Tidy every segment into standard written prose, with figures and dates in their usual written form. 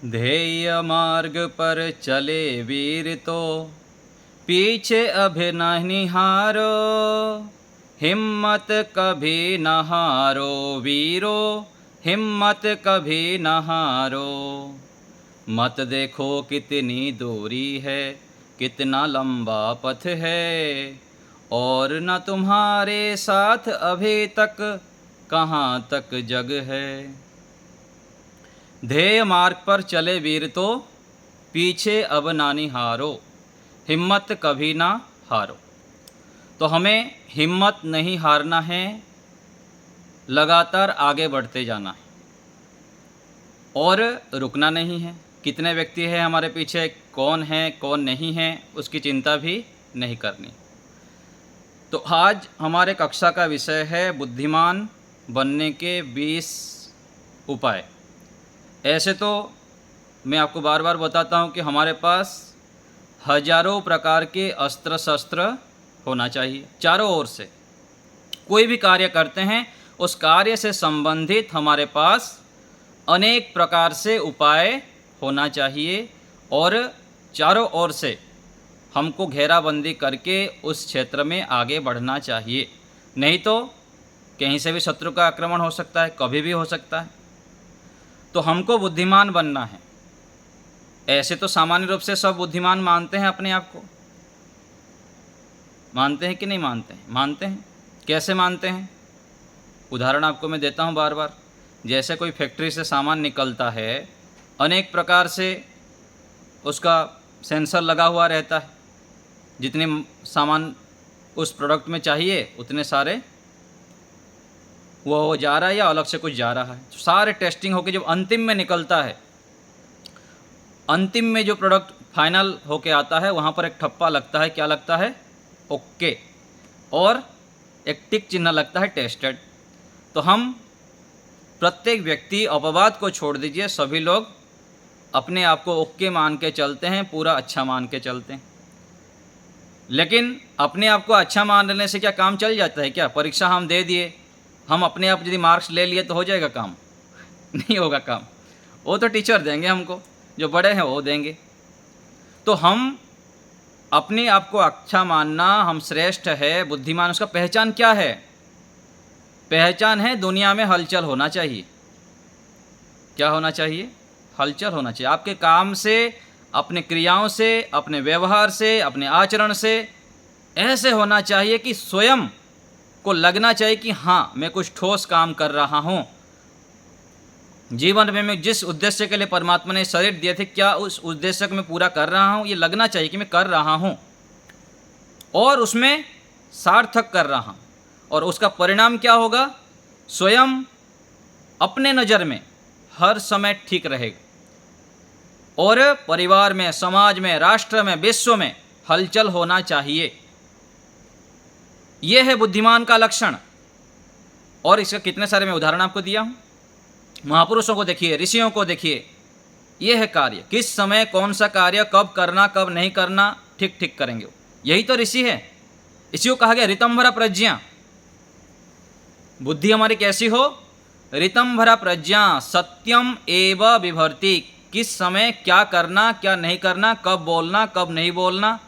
ध्येय मार्ग पर चले वीर तो पीछे अभी न निहारो। हिम्मत कभी न हारो वीरो, हिम्मत कभी न हारो। मत देखो कितनी दूरी है, कितना लंबा पथ है, और न तुम्हारे साथ अभी तक कहाँ तक जग है। ध्येय मार्ग पर चले वीर तो पीछे अब ना निहारो, हिम्मत कभी ना हारो। तो हमें हिम्मत नहीं हारना है, लगातार आगे बढ़ते जाना है और रुकना नहीं है। कितने व्यक्ति हैं हमारे पीछे, कौन है कौन नहीं है, उसकी चिंता भी नहीं करनी। तो आज हमारे कक्षा का विषय है बुद्धिमान बनने के 20 उपाय। ऐसे तो मैं आपको बार बार बताता हूँ कि हमारे पास हजारों प्रकार के अस्त्र शस्त्र होना चाहिए। चारों ओर से कोई भी कार्य करते हैं, उस कार्य से संबंधित हमारे पास अनेक प्रकार से उपाय होना चाहिए और चारों ओर से हमको घेराबंदी करके उस क्षेत्र में आगे बढ़ना चाहिए। नहीं तो कहीं से भी शत्रु का आक्रमण हो सकता है, कभी भी हो सकता है। तो हमको बुद्धिमान बनना है। ऐसे तो सामान्य रूप से सब बुद्धिमान मानते हैं अपने आप को। मानते हैं कि नहीं मानते हैं? मानते हैं। कैसे मानते हैं? उदाहरण आपको मैं देता हूँ बार बार। जैसे कोई फैक्ट्री से सामान निकलता है, अनेक प्रकार से उसका सेंसर लगा हुआ रहता है। जितने सामान उस प्रोडक्ट में चाहिए उतने सारे वो जा रहा है या अलग से कुछ जा रहा है। तो सारे टेस्टिंग होकर जब अंतिम में निकलता है, अंतिम में जो प्रोडक्ट फाइनल होके आता है, वहाँ पर एक ठप्पा लगता है। क्या लगता है? ओके। और एक टिक चिन्ह लगता है टेस्टेड। तो हम प्रत्येक व्यक्ति, अपवाद को छोड़ दीजिए, सभी लोग अपने आप को ओके मान के चलते हैं, पूरा अच्छा मान के चलते हैं। लेकिन अपने आप को अच्छा मान लेने से क्या काम चल जाता है क्या? परीक्षा हम दे दिए, हम अपने आप यदि मार्क्स ले लिए तो हो जाएगा काम? नहीं होगा काम। वो तो टीचर देंगे हमको, जो बड़े हैं वो देंगे। तो हम अपने आप को अच्छा मानना, हम श्रेष्ठ है, बुद्धिमान, उसका पहचान क्या है? पहचान है दुनिया में हलचल होना चाहिए। क्या होना चाहिए? हलचल होना चाहिए। आपके काम से, अपने क्रियाओं से, अपने व्यवहार से, अपने आचरण से ऐसे होना चाहिए कि स्वयं को लगना चाहिए कि हाँ, मैं कुछ ठोस काम कर रहा हूँ। जीवन में मैं जिस उद्देश्य के लिए परमात्मा ने शरीर दिए थे, क्या उस उद्देश्य को मैं पूरा कर रहा हूँ? ये लगना चाहिए कि मैं कर रहा हूँ और उसमें सार्थक कर रहा हूँ। और उसका परिणाम क्या होगा? स्वयं अपने नज़र में हर समय ठीक रहेगा और परिवार में, समाज में, राष्ट्र में, विश्व में हलचल होना चाहिए। यह है बुद्धिमान का लक्षण। और इसका कितने सारे मैं उदाहरण आपको दिया हूँ। महापुरुषों को देखिए, ऋषियों को देखिए, यह है कार्य। किस समय कौन सा कार्य कब करना, कब नहीं करना, ठीक ठीक करेंगे। यही तो ऋषि है। इसी को कहा गया ऋतंभरा प्रज्ञा। बुद्धि हमारी कैसी हो? ऋतंभरा प्रज्ञा सत्यम एव बिभर्ति। किस समय क्या करना, क्या नहीं करना, कब बोलना, कब नहीं बोलना,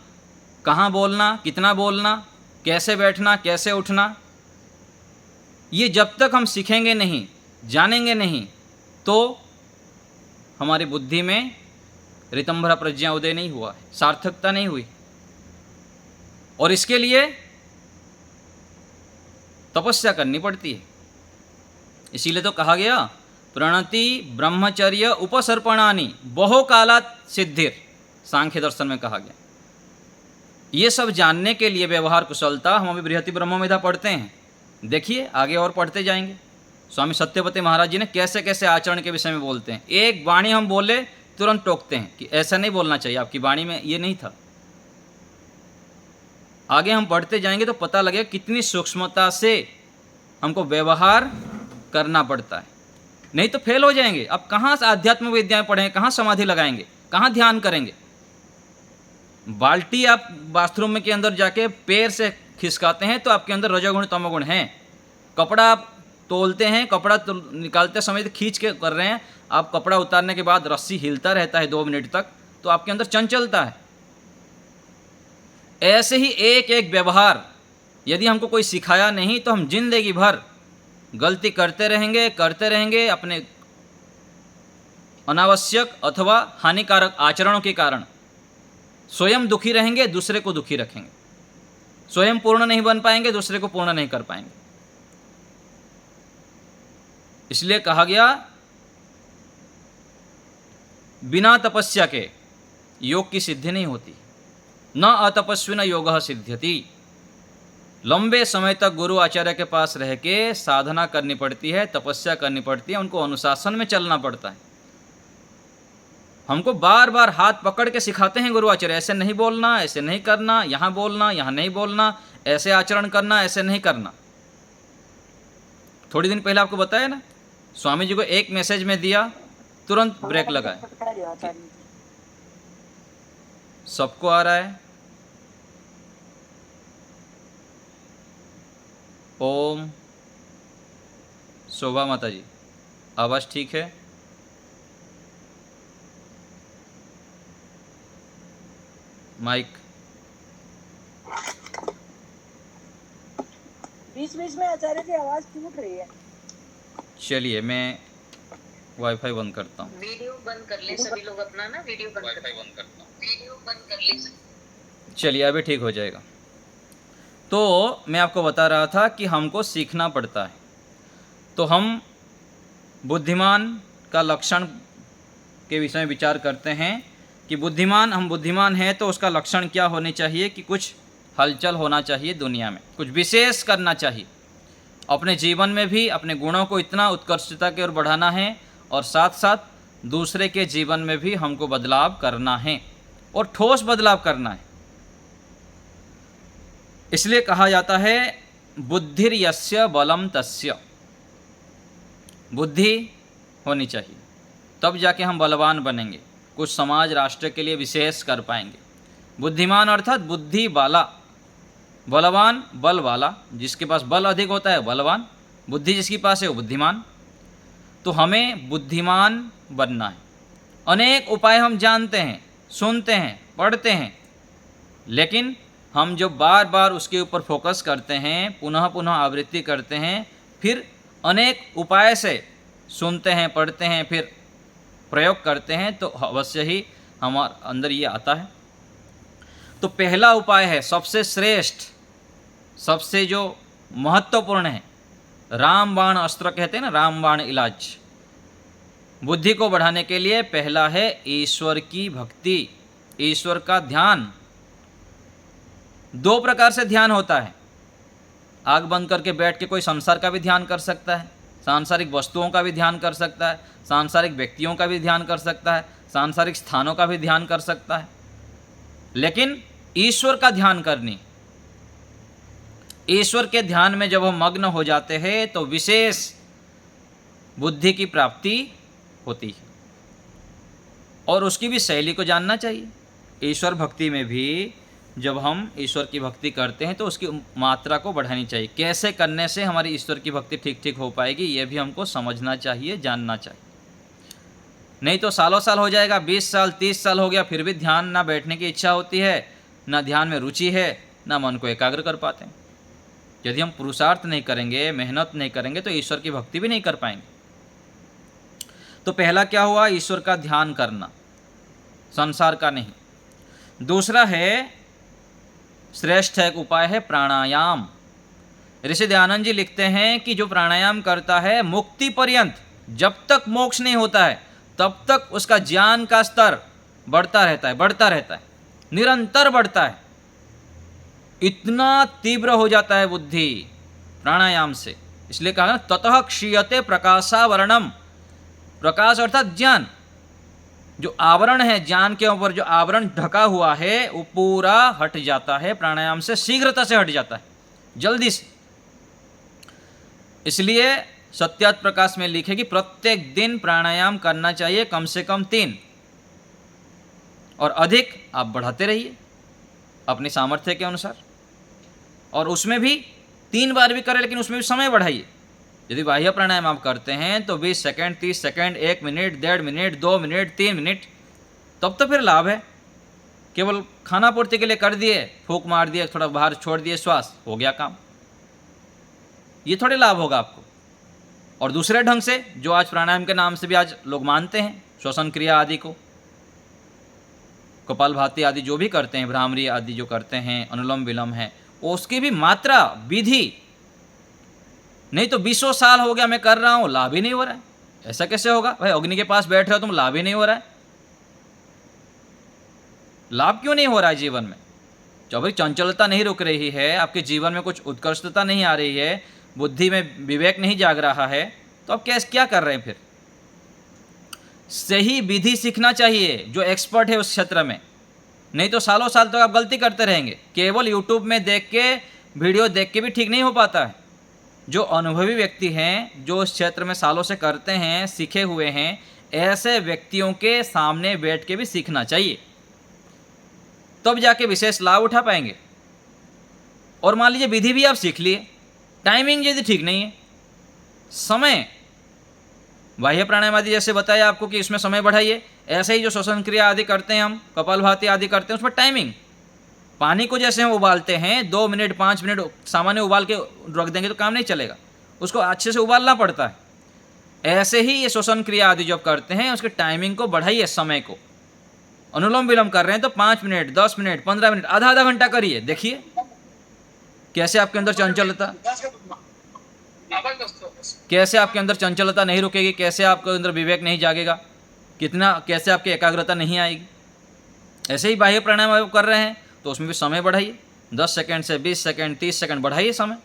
कहाँ बोलना, कितना बोलना, कैसे बैठना, कैसे उठना, ये जब तक हम सीखेंगे नहीं, जानेंगे नहीं, तो हमारी बुद्धि में ऋतंभरा प्रज्ञा उदय नहीं हुआ है, सार्थकता नहीं हुई। और इसके लिए तपस्या करनी पड़ती है। इसीलिए तो कहा गया प्रणति ब्रह्मचर्य उपसर्पणानि बहुकालात् सिद्धिर, सांख्य दर्शन में कहा गया। ये सब जानने के लिए व्यवहार कुशलता हम अभी बृहति ब्रह्मवेदा पढ़ते हैं। देखिए आगे और पढ़ते जाएंगे। स्वामी सत्यवती महाराज जी ने कैसे कैसे आचरण के विषय में बोलते हैं। एक वाणी हम बोले तुरंत टोकते हैं कि ऐसा नहीं बोलना चाहिए, आपकी वाणी में ये नहीं था। आगे हम पढ़ते जाएंगे तो पता लगेगा कितनी सूक्ष्मता से हमको व्यवहार करना पड़ता है। नहीं तो फेल हो जाएंगे। अब कहाँ से आध्यात्मिक विद्याएं पढ़ेंगे, कहाँ समाधि लगाएंगे, कहाँ ध्यान करेंगे? बाल्टी आप बाथरूम में के अंदर जाके पैर से खिसकाते हैं तो आपके अंदर रजोगुण तमोगुण हैं। कपड़ा आप तोलते हैं, कपड़ा निकालते समय तो खींच के कर रहे हैं, आप कपड़ा उतारने के बाद रस्सी हिलता रहता है 2 मिनट तक, तो आपके अंदर चंचलता है। ऐसे ही एक एक व्यवहार यदि हमको कोई सिखाया नहीं तो हम जिंदगी भर गलती करते रहेंगे अपने अनावश्यक अथवा हानिकारक आचरणों के कारण स्वयं दुखी रहेंगे, दूसरे को दुखी रखेंगे। स्वयं पूर्ण नहीं बन पाएंगे, दूसरे को पूर्ण नहीं कर पाएंगे। इसलिए कहा गया बिना तपस्या के योग की सिद्धि नहीं होती। न अतपस्विन योगः सिद्ध्यति। लंबे समय तक गुरु आचार्य के पास रह के साधना करनी पड़ती है, तपस्या करनी पड़ती है, उनको अनुशासन में चलना पड़ता है। हमको बार बार हाथ पकड़ के सिखाते हैं गुरु आचार्य, ऐसे नहीं बोलना, ऐसे नहीं करना, यहाँ बोलना, यहाँ नहीं बोलना, ऐसे आचरण करना, ऐसे नहीं करना। थोड़ी दिन पहले आपको बताया ना, स्वामी जी को एक मैसेज में दिया, तुरंत ब्रेक लगाए। सबको आ रहा है? ओम। शोभा माता जी, आवाज़ ठीक है? माइक बीच बीच में आचार्य की आवाज टूट रही है। चलिए मैं वाईफाई बंद करता हूँ। वीडियो बंद कर ले सभी लोग अपना ना, वीडियो बंद करता हूँ। वीडियो बंद कर ले। चलिए अभी ठीक हो जाएगा। तो मैं आपको बता रहा था कि हमको सीखना पड़ता है। तो हम बुद्धिमान का लक्षण के विषय में विचार करते हैं कि हम बुद्धिमान हैं तो उसका लक्षण क्या होने चाहिए कि कुछ हलचल होना चाहिए दुनिया में, कुछ विशेष करना चाहिए। अपने जीवन में भी अपने गुणों को इतना उत्कृष्टता की ओर बढ़ाना है और साथ साथ दूसरे के जीवन में भी हमको बदलाव करना है और ठोस बदलाव करना है। इसलिए कहा जाता है बुद्धिर्यस्य बलम तस्य। बुद्धि होनी चाहिए, तब जाके हम बलवान बनेंगे, कुछ समाज राष्ट्र के लिए विशेष कर पाएंगे। बुद्धिमान अर्थात बुद्धि वाला, बलवान बल वाला, जिसके पास बल अधिक होता है बलवान, बुद्धि जिसके पास है वो बुद्धिमान। तो हमें बुद्धिमान बनना है। अनेक उपाय हम जानते हैं, सुनते हैं, पढ़ते हैं, लेकिन हम जो बार बार उसके ऊपर फोकस करते हैं, पुनः पुनः आवृत्ति करते हैं, फिर अनेक उपाय से सुनते हैं, पढ़ते हैं, फिर प्रयोग करते हैं, तो अवश्य ही हमारे अंदर ये आता है। तो पहला उपाय है, सबसे श्रेष्ठ, सबसे जो महत्वपूर्ण है, रामबाण अस्त्र कहते हैं ना, रामबाण इलाज। बुद्धि को बढ़ाने के लिए पहला है ईश्वर की भक्ति, ईश्वर का ध्यान। 2 प्रकार से ध्यान होता है। आग बंद करके बैठ के कोई संसार का भी ध्यान कर सकता है, सांसारिक वस्तुओं का भी ध्यान कर सकता है, सांसारिक व्यक्तियों का भी ध्यान कर सकता है, सांसारिक स्थानों का भी ध्यान कर सकता है। लेकिन ईश्वर का ध्यान करनी, ईश्वर के ध्यान में जब हम मग्न हो जाते हैं तो विशेष बुद्धि की प्राप्ति होती है। और उसकी भी शैली को जानना चाहिए। ईश्वर भक्ति में भी जब हम ईश्वर की भक्ति करते हैं तो उसकी मात्रा को बढ़ानी चाहिए। कैसे करने से हमारी ईश्वर की भक्ति ठीक ठीक हो पाएगी, ये भी हमको समझना चाहिए, जानना चाहिए। नहीं तो सालों साल हो जाएगा, 20 साल 30 साल हो गया, फिर भी ध्यान ना बैठने की इच्छा होती है, ना ध्यान में रुचि है, ना मन को एकाग्र कर पाते हैं। यदि हम पुरुषार्थ नहीं करेंगे, मेहनत नहीं करेंगे, तो ईश्वर की भक्ति भी नहीं कर पाएंगे। तो पहला क्या हुआ? ईश्वर का ध्यान करना, संसार का नहीं। दूसरा है, श्रेष्ठ एक उपाय है प्राणायाम। ऋषि दयानंद जी लिखते हैं कि जो प्राणायाम करता है मुक्ति पर्यंत, जब तक मोक्ष नहीं होता है तब तक उसका ज्ञान का स्तर बढ़ता रहता है, निरंतर बढ़ता है। इतना तीव्र हो जाता है बुद्धि प्राणायाम से। इसलिए कहा ना, ततः क्षीयते प्रकाशावरणम। प्रकाश अर्थात ज्ञान, जो आवरण है ज्ञान के ऊपर, जो आवरण ढका हुआ है वो पूरा हट जाता है प्राणायाम से, शीघ्रता से हट जाता है, जल्दी से। इसलिए सत्यात प्रकाश में लिखे कि प्रत्येक दिन प्राणायाम करना चाहिए, कम से कम 3, और अधिक आप बढ़ाते रहिए अपनी सामर्थ्य के अनुसार। और उसमें भी 3 बार भी करें, लेकिन उसमें भी समय बढ़ाइए। यदि बाह्य प्राणायाम आप करते हैं तो 20 second, 30 second, 1 minute, 1.5 minute, 2 minute, 3 minute, तब तो फिर लाभ है। केवल खाना पूर्ति के लिए कर दिए, फूंक मार दिए, थोड़ा बाहर छोड़ दिए, श्वास, हो गया काम, ये थोड़े लाभ होगा आपको। और दूसरे ढंग से जो आज प्राणायाम के नाम से भी आज लोग मानते हैं, श्वसन क्रिया आदि को, कपालभाति आदि जो भी करते हैं, भ्रामरी आदि जो करते हैं, अनुलोम विलोम है, उसकी भी मात्रा, विधि, नहीं तो 20 साल हो गया मैं कर रहा हूँ, लाभ ही नहीं हो रहा है। ऐसा कैसे होगा भाई? अग्नि के पास बैठ रहे हो तुम, लाभ ही नहीं हो रहा है। लाभ क्यों नहीं हो रहा है जीवन में? जब भी चंचलता नहीं रुक रही है, आपके जीवन में कुछ उत्कृष्टता नहीं आ रही है, बुद्धि में विवेक नहीं जाग रहा है, तो आप क्या कर रहे हैं फिर? सही विधि सीखना चाहिए जो एक्सपर्ट है उस क्षेत्र में, नहीं तो सालों साल तक आप गलती करते रहेंगे। केवल यूट्यूब में देख के, वीडियो देख के भी ठीक नहीं हो पाता है। जो अनुभवी व्यक्ति हैं, जो उस क्षेत्र में सालों से करते हैं, सीखे हुए हैं, ऐसे व्यक्तियों के सामने बैठ के भी सीखना चाहिए, तब जाके विशेष लाभ उठा पाएंगे। और मान लीजिए विधि भी आप सीख लिए, टाइमिंग यदि ठीक नहीं है, समय, बाह्य प्राणायाम आदि जैसे बताया आपको कि इसमें समय बढ़ाइए, ऐसे ही जो श्वसन क्रिया आदि करते हैं हम, कपालभाति आदि करते हैं, उसमें टाइमिंग, पानी को जैसे हम उबालते हैं 2 मिनट 5 मिनट सामान्य उबाल के रख देंगे तो काम नहीं चलेगा, उसको अच्छे से उबालना पड़ता है। ऐसे ही ये श्वसन क्रिया आदि जो आप करते हैं उसकी टाइमिंग को बढ़ाइए, समय को। अनुलोम विलोम कर रहे हैं तो 5 मिनट, 10 मिनट, 15 मिनट, आधा घंटा करिए, देखिए कैसे आपके अंदर चंचलता, कैसे आपके अंदर चंचलता नहीं रुकेगी, कैसे आपके अंदर विवेक नहीं जागेगा, कितना कैसे आपकी एकाग्रता नहीं आएगी। ऐसे ही बाह्य प्राणायाम आप कर रहे हैं तो उसमें भी समय बढ़ाइए, 10 सेकंड से 20 सेकंड, 30 सेकंड बढ़ाइए समय।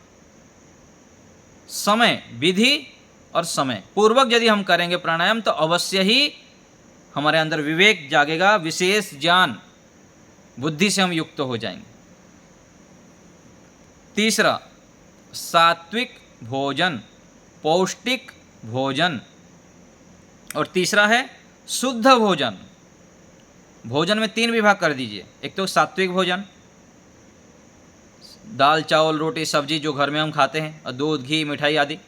समय, विधि और समय पूर्वक यदि हम करेंगे प्राणायाम तो अवश्य ही हमारे अंदर विवेक जागेगा, विशेष ज्ञान, बुद्धि से हम युक्त हो जाएंगे। तीसरा, सात्विक भोजन, पौष्टिक भोजन। और तीसरा है शुद्ध भोजन। भोजन में 3 विभाग कर दीजिए। एक तो सात्विक भोजन, दाल चावल रोटी सब्जी जो घर में हम खाते हैं, और दूध घी मिठाई आदि,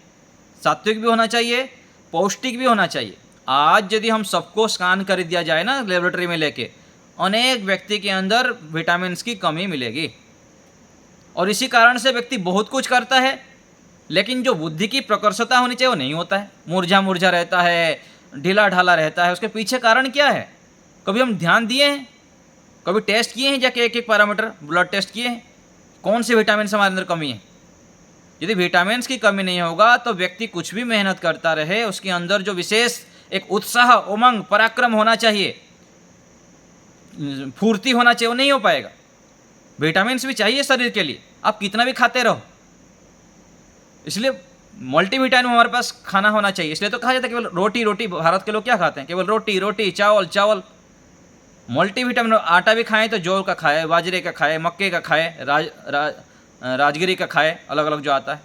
सात्विक भी होना चाहिए, पौष्टिक भी होना चाहिए। आज यदि हम सबको स्कैन कर दिया जाए ना लेबोरेटरी में लेके, अनेक व्यक्ति के अंदर विटामिन की कमी मिलेगी, और इसी कारण से व्यक्ति बहुत कुछ करता है, लेकिन जो बुद्धि की प्रकर्षता होनी चाहिए वो नहीं होता है, मुरझा मुरझा रहता है, ढीला ढाला रहता है। उसके पीछे कारण क्या है? कभी हम ध्यान दिए हैं? कभी टेस्ट किए हैं जाके एक पैरामीटर ब्लड टेस्ट किए हैं कौन से विटामिन हमारे अंदर कमी है? यदि विटामिन की कमी नहीं होगा तो व्यक्ति कुछ भी मेहनत करता रहे, उसके अंदर जो विशेष एक उत्साह, उमंग, पराक्रम होना चाहिए, फुर्ती होना चाहिए, वो नहीं हो पाएगा। विटामिन भी चाहिए शरीर के लिए, आप कितना भी खाते रहो। इसलिए मल्टीविटामिन हमारे पास खाना होना चाहिए। इसलिए तो कहा जाता है केवल रोटी रोटी, भारत के लोग क्या खाते हैं? केवल रोटी रोटी, चावल चावल। मल्टीविटामिन, आटा भी खाएं तो जौ का खाए, बाजरे का खाए, मक्के का खाए, राजगिरी का खाए, अलग अलग जो आता है।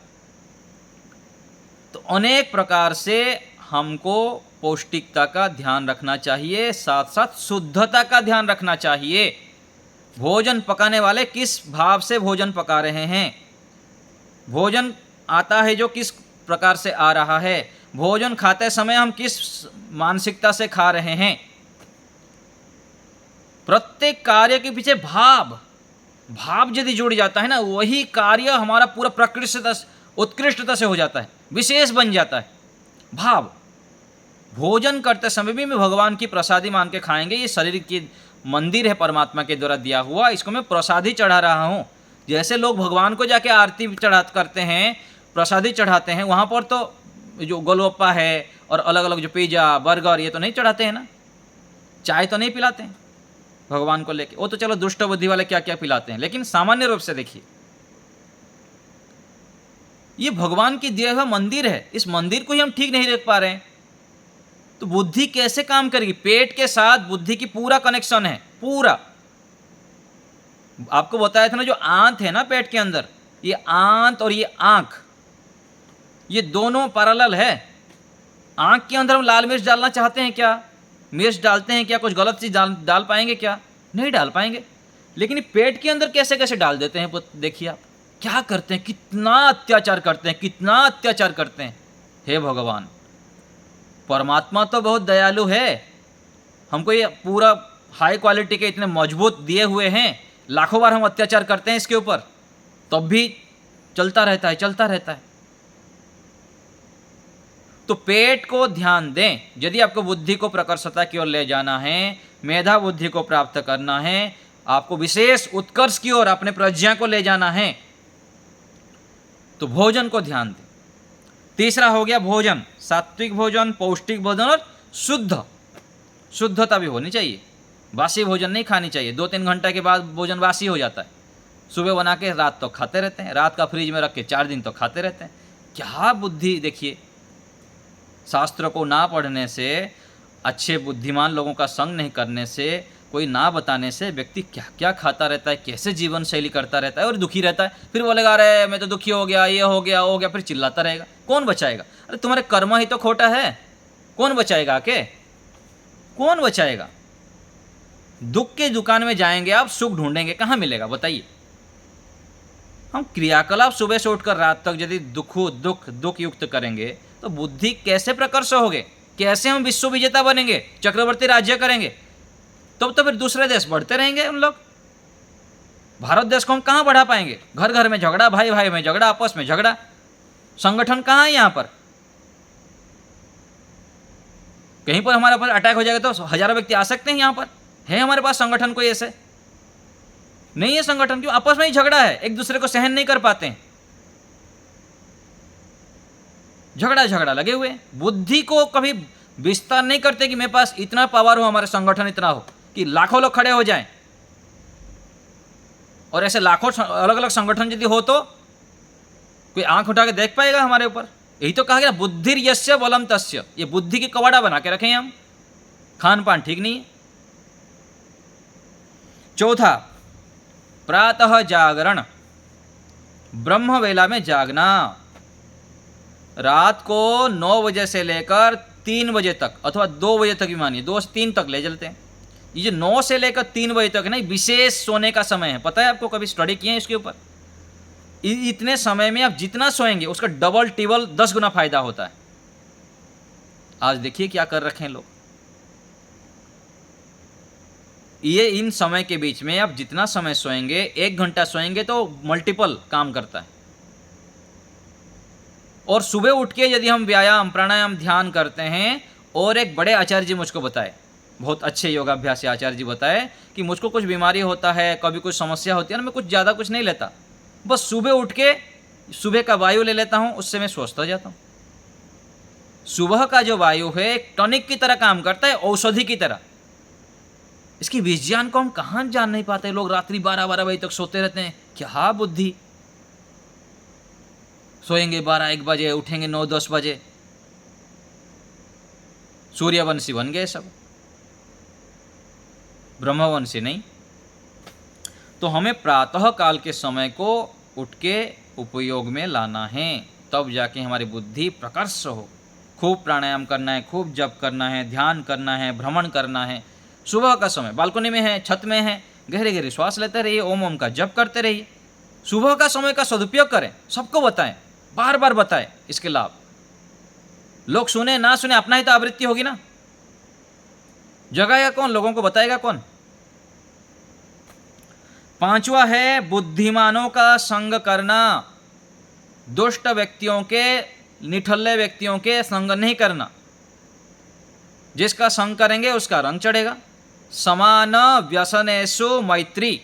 तो अनेक प्रकार से हमको पौष्टिकता का ध्यान रखना चाहिए, साथ साथ शुद्धता का ध्यान रखना चाहिए। भोजन पकाने वाले किस भाव से भोजन पका रहे हैं, भोजन आता है जो किस प्रकार से आ रहा है, भोजन खाते समय हम किस मानसिकता से खा रहे हैं। प्रत्येक कार्य के पीछे भाव यदि जुड़ जाता है ना, वही कार्य हमारा पूरा उत्कृष्टता से हो जाता है, विशेष बन जाता है। भाव, भोजन करते समय भी मैं भगवान की प्रसादी मान के खाएंगे। ये शरीर की मंदिर है परमात्मा के द्वारा दिया हुआ, इसको मैं प्रसादी चढ़ा रहा हूँ। जैसे लोग भगवान को जाके आरती करते हैं, प्रसादी चढ़ाते हैं, वहाँ पर तो जो गोलगप्पा है और अलग अलग जो पिज़्ज़ा बर्गर ये तो नहीं चढ़ाते हैं ना, चाय तो नहीं पिलाते हैं भगवान को लेके। वो तो चलो दुष्ट बुद्धि वाले क्या क्या पिलाते हैं, लेकिन सामान्य रूप से देखिए, ये भगवान की दिया हुआ मंदिर है। इस मंदिर को ही हम ठीक नहीं रख पा रहे हैं तो बुद्धि कैसे काम करेगी? पेट के साथ बुद्धि की पूरा कनेक्शन है, पूरा। आपको बताया था ना, जो आंत है ना पेट के अंदर, ये आंत और ये आंख, ये दोनों पैरेलल है। आंख के अंदर हम लाल मिर्च डालना चाहते हैं क्या? मिर्च डालते हैं क्या? कुछ गलत चीज डाल पाएंगे क्या? नहीं डाल पाएंगे। लेकिन ये पेट के अंदर कैसे कैसे डाल देते हैं, देखिए आप क्या करते हैं, कितना अत्याचार करते हैं, कितना अत्याचार करते हैं। हे भगवान, परमात्मा तो बहुत दयालु है, हमको ये पूरा हाई क्वालिटी के इतने मजबूत दिए हुए हैं, लाखों बार हम अत्याचार करते हैं इसके ऊपर, तब भी चलता रहता है, चलता रहता है। तो पेट को ध्यान दें। यदि आपको बुद्धि को प्रकर्षता की ओर ले जाना है, मेधा बुद्धि को प्राप्त करना है, आपको विशेष उत्कर्ष की ओर अपने प्रज्ञा को ले जाना है, तो भोजन को ध्यान दें। तीसरा हो गया भोजन, सात्विक भोजन, पौष्टिक भोजन और शुद्धता भी होनी चाहिए। बासी भोजन नहीं खानी चाहिए। 2-3 घंटे के बाद भोजन बासी हो जाता है। सुबह बना के रात तो खाते रहते हैं, रात का फ्रिज में रख के 4 दिन तो खाते रहते हैं। क्या बुद्धि! देखिए, शास्त्र को ना पढ़ने से, अच्छे बुद्धिमान लोगों का संग नहीं करने से, कोई ना बताने से व्यक्ति क्या क्या खाता रहता है, कैसे जीवन शैली करता रहता है और दुखी रहता है। फिर बोलेगा अरे मैं तो दुखी हो गया, ये हो गया, वो हो गया, फिर चिल्लाता रहेगा। कौन बचाएगा? अरे तुम्हारे कर्म ही तो खोटा है, कौन बचाएगा? आके कौन बचाएगा? दुख के दुकान में जाएंगे आप, सुख ढूंढेंगे, कहाँ मिलेगा बताइए? हम क्रियाकलाप सुबह से उठकर रात तक यदि दुख युक्त करेंगे तो बुद्धि कैसे प्रकर्ष होगे? कैसे हम विश्व विजेता बनेंगे, चक्रवर्ती राज्य करेंगे? तब तो फिर दूसरे देश बढ़ते रहेंगे हम लोग। भारत देश को हम कहाँ बढ़ा पाएंगे? घर घर में झगड़ा, भाई भाई में झगड़ा, आपस में झगड़ा, संगठन कहाँ है यहाँ पर? कहीं पर हमारे ऊपर अटैक हो जाएगा तो हजारों व्यक्ति आ सकते हैं यहाँ पर? है हमारे पास संगठन कोई? ऐसे नहीं है संगठन। क्यों? आपस में ही झगड़ा है, एक दूसरे को सहन नहीं कर पाते हैं, झगड़ा लगे हुए। बुद्धि को कभी विस्तार नहीं करते कि मेरे पास इतना पावर हो, हमारे संगठन इतना हो कि लाखों लोग खड़े हो जाएं। और ऐसे लाखों अलग अलग संगठन यदि हो तो कोई आंख उठा के देख पाएगा हमारे ऊपर? यही तो कहा गया, बुद्धिर यस्य बलम तस्य। ये बुद्धि की कवाड़ा बना के रखें हम। खान पान ठीक नहीं है। चौथा, प्रातः जागरण, ब्रह्म वेला में जागना। रात को 9 बजे से लेकर 3 बजे तक, अथवा 2 बजे तक भी मानिए, 2 से 3 तक ले चलते हैं। ये जो 9 से लेकर 3 बजे तक है ना, विशेष सोने का समय है। पता है आपको? कभी स्टडी किए हैं इसके ऊपर? इतने समय में आप जितना सोएंगे उसका डबल टिबल 10 गुना फायदा होता है। आज देखिए क्या कर रखे हैं लोग। ये इन समय के बीच में आप जितना समय सोएंगे, 1 घंटा सोएंगे तो मल्टीपल काम करता है। और सुबह उठ के यदि हम व्यायाम, प्राणायाम, ध्यान करते हैं, और एक बड़े आचार्य जी मुझको बताए, बहुत अच्छे योगाभ्यासी आचार्य जी बताए कि मुझको कुछ बीमारी होता है, कभी कुछ समस्या होती है ना, मैं कुछ ज़्यादा कुछ नहीं लेता, बस सुबह उठ के सुबह का वायु ले लेता हूँ, उससे मैं स्वस्थ हो जाता हूँ। सुबह का जो वायु है एक टॉनिक की तरह काम करता है, औषधि की तरह। इसकी विज्ञान को हम कहाँ जान नहीं पाते। लोग रात्रि 12-12 बजे तक सोते रहते हैं। क्या बुद्धि! सोएंगे 12-1 बजे, उठेंगे 9-10 बजे, सूर्यवंशी बन गए सब, ब्रह्मवंशी नहीं। तो हमें प्रातः काल के समय को उठ के उपयोग में लाना है, तब जाके हमारी बुद्धि प्रकर्ष हो। खूब प्राणायाम करना है, खूब जप करना है, ध्यान करना है, भ्रमण करना है। सुबह का समय बालकनी में है, छत में है, गहरे गहरे श्वास लेते रहिए, ओम ओम का जप करते रहिए। सुबह का समय का सदुपयोग करें, सबको बताएं, बार बार बताएं इसके लाभ। लोग सुने ना सुने, अपना ही तो आवृत्ति होगी ना। जगाएगा कौन? लोगों को बताएगा कौन? 5वां है बुद्धिमानों का संग करना। दुष्ट व्यक्तियों के, निठल्ले व्यक्तियों के संग नहीं करना। जिसका संग करेंगे उसका रंग चढ़ेगा। समान व्यसनेषु मैत्री।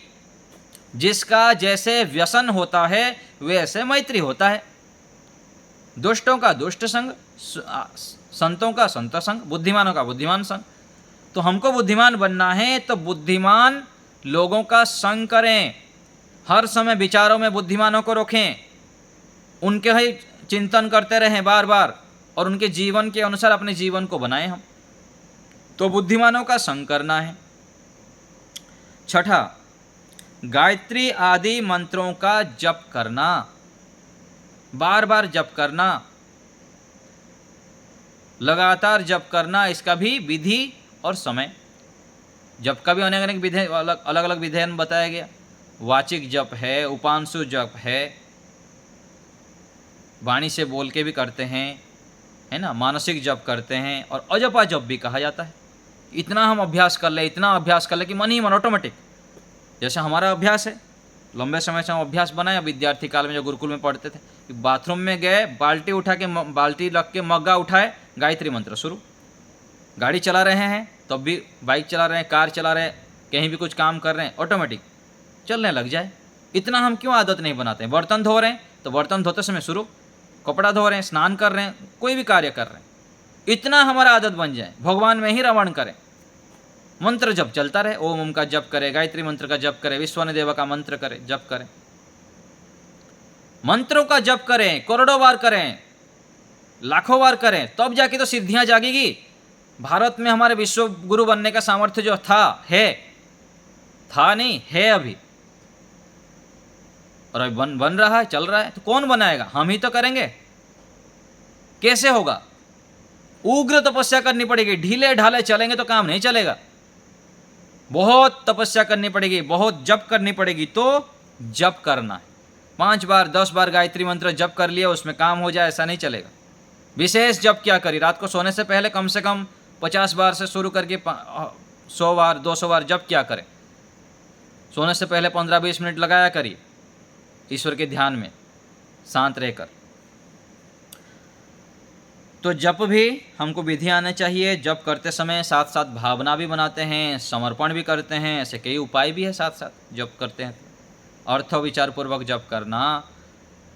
जिसका जैसे व्यसन होता है वैसे मैत्री होता है। दुष्टों का दुष्ट संग, संतों का संत संग, बुद्धिमानों का बुद्धिमान संग। तो हमको बुद्धिमान बनना है तो बुद्धिमान लोगों का संग करें। हर समय विचारों में बुद्धिमानों को रखें, उनके ही चिंतन करते रहें बार बार, और उनके जीवन के अनुसार अपने जीवन को बनाएं हम। तो बुद्धिमानों का संग करना है। 6, गायत्री आदि मंत्रों का जप करना, बार बार जप करना, लगातार जप करना। इसका भी विधि और समय। जप का भी अनेक अनेक विधि, अलग अलग विधान बताया गया। वाचिक जप है, उपांशु जप है, वाणी से बोल के भी करते हैं, है ना, मानसिक जप करते हैं और अजपा जप भी कहा जाता है। इतना हम अभ्यास कर ले, इतना अभ्यास कर ले कि मन ही मन ऑटोमेटिक, जैसे हमारा अभ्यास है, लंबे समय से हम अभ्यास बनाए। विद्यार्थी काल में जो गुरुकुल में पढ़ते थे, बाथरूम में गए, बाल्टी उठा के, बाल्टी रख के मग्गा उठाए, गायत्री मंत्र शुरू। गाड़ी चला रहे हैं तब भी, बाइक चला रहे हैं, कार चला रहे हैं, कहीं भी कुछ काम कर रहे हैं, ऑटोमेटिक चलने लग जाए। इतना हम क्यों आदत नहीं बनाते हैं? बर्तन धो रहे हैं तो बर्तन धोते समय शुरू, कपड़ा धो रहे हैं, स्नान कर रहे हैं, कोई भी कार्य कर रहे हैं, इतना हमारा आदत बन जाए। भगवान में ही रमण करें, मंत्र जप चलता रहे, ओम ओम का जप करें, गायत्री मंत्र का जप करें, विश्वन देव का मंत्र करें, जप करें, मंत्रों का जप करें, करोड़ों बार करें, लाखों बार करें, तब जाके तो सिद्धियां जागेगी। भारत में हमारे विश्व गुरु बनने का सामर्थ्य जो था नहीं है अभी, और अभी बन रहा है, चल रहा है। तो कौन बनाएगा? हम ही तो करेंगे। कैसे होगा? उग्र तपस्या करनी पड़ेगी। ढीले ढाले चलेंगे तो काम नहीं चलेगा। बहुत तपस्या करनी पड़ेगी, बहुत जप करनी पड़ेगी, तो जप करना है। 5 बार 10 बार गायत्री मंत्र जप कर लिया, उसमें काम हो जाए, ऐसा नहीं चलेगा। विशेष जप क्या करी? रात को सोने से पहले कम से कम 50 बार से शुरू करके 100 बार 200 बार जप क्या करें। सोने से पहले 15-20 मिनट लगाया करिए ईश्वर के ध्यान में, शांत रहकर। तो जप भी हमको विधि आने चाहिए। जप करते समय साथ साथ भावना भी बनाते हैं, समर्पण भी करते हैं, ऐसे कई उपाय भी है साथ साथ जप करते हैं। अर्थ विचार पूर्वक जप करना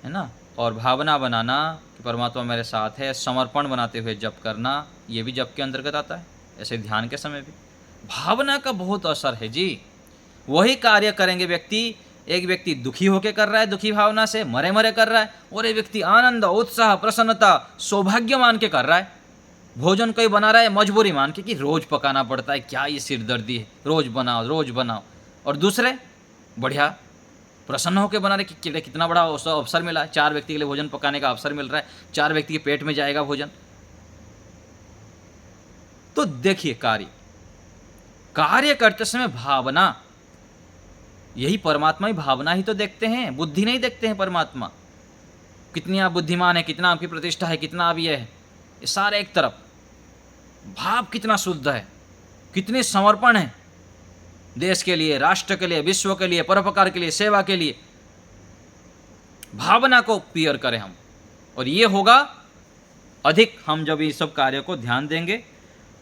है ना, और भावना बनाना कि परमात्मा मेरे साथ है, समर्पण बनाते हुए जप करना, ये भी जप के अंतर्गत आता है। ऐसे ध्यान के समय भी भावना का बहुत असर है जी। वही कार्य करेंगे व्यक्ति, एक व्यक्ति दुखी होकर कर रहा है, दुखी भावना से मरे मरे कर रहा है, और एक व्यक्ति आनंद, उत्साह, प्रसन्नता, सौभाग्य मान के कर रहा है। भोजन कोई बना रहा है मजबूरी मान के कि रोज पकाना पड़ता है, क्या ये सिरदर्दी है, रोज बनाओ रोज बनाओ, और दूसरे बढ़िया प्रसन्न होकर बना रहे कि कितना बड़ा अवसर मिला है, 4 व्यक्ति के लिए भोजन पकाने का अवसर मिल रहा है, 4 व्यक्ति के पेट में जाएगा भोजन। तो देखिए, कार्य करते समय भावना, यही परमात्मा ही भावना ही तो देखते हैं, बुद्धि नहीं देखते हैं। परमात्मा कितनी आप बुद्धिमान है, कितना आपकी प्रतिष्ठा है, कितना आप ये है, ये सारे एक तरफ। भाव कितना शुद्ध है, कितनी समर्पण है देश के लिए, राष्ट्र के लिए, विश्व के लिए, परोपकार के लिए, सेवा के लिए। भावना को क्लियर करें हम, और ये होगा अधिक हम जब ये सब कार्यों को ध्यान देंगे।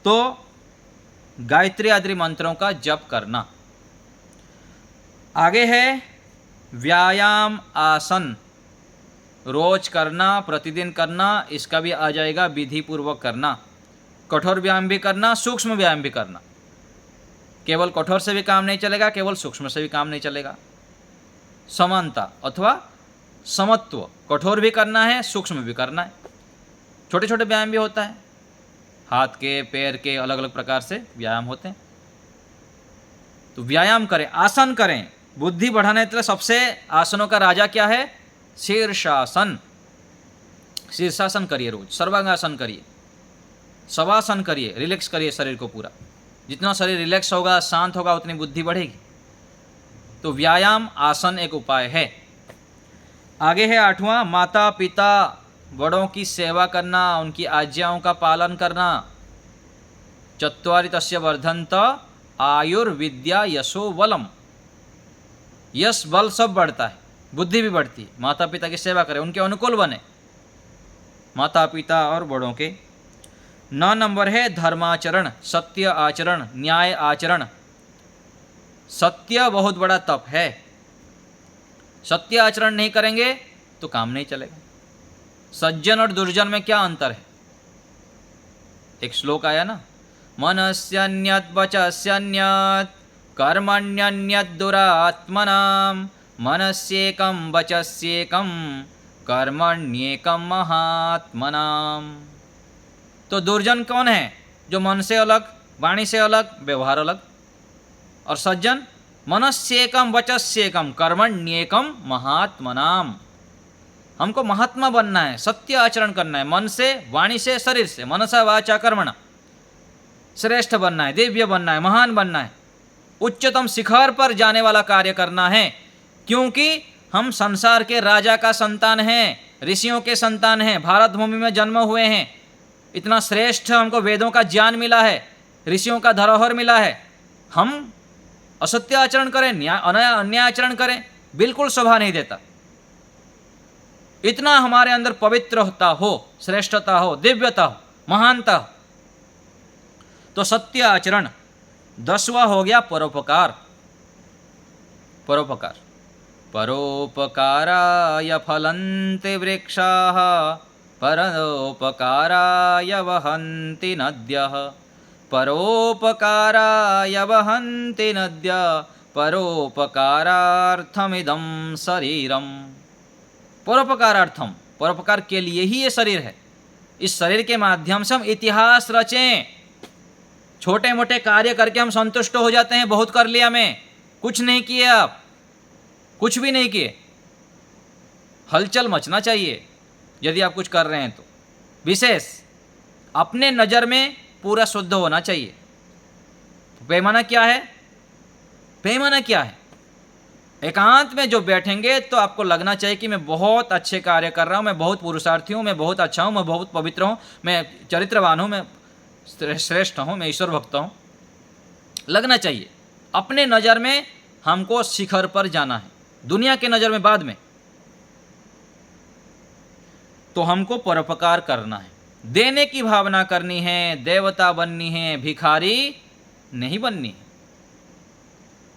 तो गायत्री आदि मंत्रों का जप करना। आगे है व्यायाम आसन, रोज करना, प्रतिदिन करना, इसका भी आ जाएगा विधि पूर्वक करना। कठोर व्यायाम भी करना, सूक्ष्म व्यायाम भी करना। केवल कठोर से भी काम नहीं चलेगा, केवल सूक्ष्म से भी काम नहीं चलेगा। समानता अथवा समत्व, कठोर भी करना है, सूक्ष्म भी करना है। छोटे छोटे व्यायाम भी होता है, हाथ के, पैर के, अलग अलग प्रकार से व्यायाम होते हैं। तो व्यायाम करें, आसन करें। बुद्धि बढ़ाने के लिए सबसे आसनों का राजा क्या है? शीर्षासन। शीर्षासन करिए रोज, सर्वांगासन करिए, शवासन करिए, रिलैक्स करिए शरीर को पूरा। जितना शरीर रिलैक्स होगा, शांत होगा, उतनी बुद्धि बढ़ेगी। तो व्यायाम आसन एक उपाय है। आगे है 8वां, माता पिता बड़ों की सेवा करना, उनकी आज्ञाओं का पालन करना। चत्वारि तस्य वर्धन्त आयुर्विद्या यशो बलम। यश बल सब बढ़ता है, बुद्धि भी बढ़ती है। माता पिता की सेवा करें, उनके अनुकूल बने, माता पिता और बड़ों के। 9 नंबर है धर्माचरण, सत्य आचरण, न्याय आचरण। सत्य बहुत बड़ा तप है। सत्य आचरण नहीं करेंगे तो काम नहीं चलेगा। सज्जन और दुर्जन में क्या अंतर है? एक श्लोक आया ना, मनस्यन्यत् वचस्यन्यत् कर्मण्यन्यत् दुरात्मनाम् मनस्येकं वचस्येकं कर्मण्येकं महात्मनाम्। तो दुर्जन कौन है? जो मन से अलग, वाणी से अलग, व्यवहार अलग। और सज्जन मनस्येकम वचस्येकम कर्मण्येकम महात्मनाम। हमको महात्मा बनना है, सत्य आचरण करना है, मन से, वाणी से, शरीर से, मनसा वाचा कर्मणा। श्रेष्ठ बनना है, दिव्य बनना है, महान बनना है, उच्चतम शिखर पर जाने वाला कार्य करना है। क्योंकि हम संसार के राजा का संतान हैं, ऋषियों के संतान हैं, भारत भूमि में जन्म हुए हैं, इतना श्रेष्ठ हमको वेदों का ज्ञान मिला है, ऋषियों का धरोहर मिला है, हम असत्य आचरण करें, अन्याय आचरण करें, बिल्कुल शोभा नहीं देता। इतना हमारे अंदर पवित्रता हो, श्रेष्ठता हो, दिव्यता हो, महानता हो। तो सत्य आचरण। 10वां हो गया परोपकार। परोपकार। परोपकाराय फलन्ति वृक्षाः परोपकाराय वहन्ति नद्यः परोपकाराय वहन्ति नद्यः परोपकारार्थमिदं शरीरम। परोपकारार्थम, परोपकार के लिए ही ये शरीर है। इस शरीर के माध्यम से हम इतिहास रचें। छोटे मोटे कार्य करके हम संतुष्ट हो जाते हैं, बहुत कर लिया मैं, कुछ नहीं किए, आप कुछ भी नहीं किए। हलचल मचना चाहिए यदि आप कुछ कर रहे हैं तो। विशेष अपने नज़र में पूरा शुद्ध होना चाहिए। पैमाना क्या है? पैमाना क्या है? एकांत में जो बैठेंगे तो आपको लगना चाहिए कि मैं बहुत अच्छे कार्य कर रहा हूँ, मैं बहुत पुरुषार्थी हूँ, मैं बहुत अच्छा हूँ, मैं बहुत पवित्र हूँ, मैं चरित्रवान हूँ, मैं श्रेष्ठ हूँ, मैं ईश्वर भक्त हूँ। लगना चाहिए। अपने नज़र में हमको शिखर पर जाना है, दुनिया के नज़र में बाद में। तो हमको परोपकार करना है, देने की भावना करनी है, देवता बननी है, भिखारी नहीं बननी है।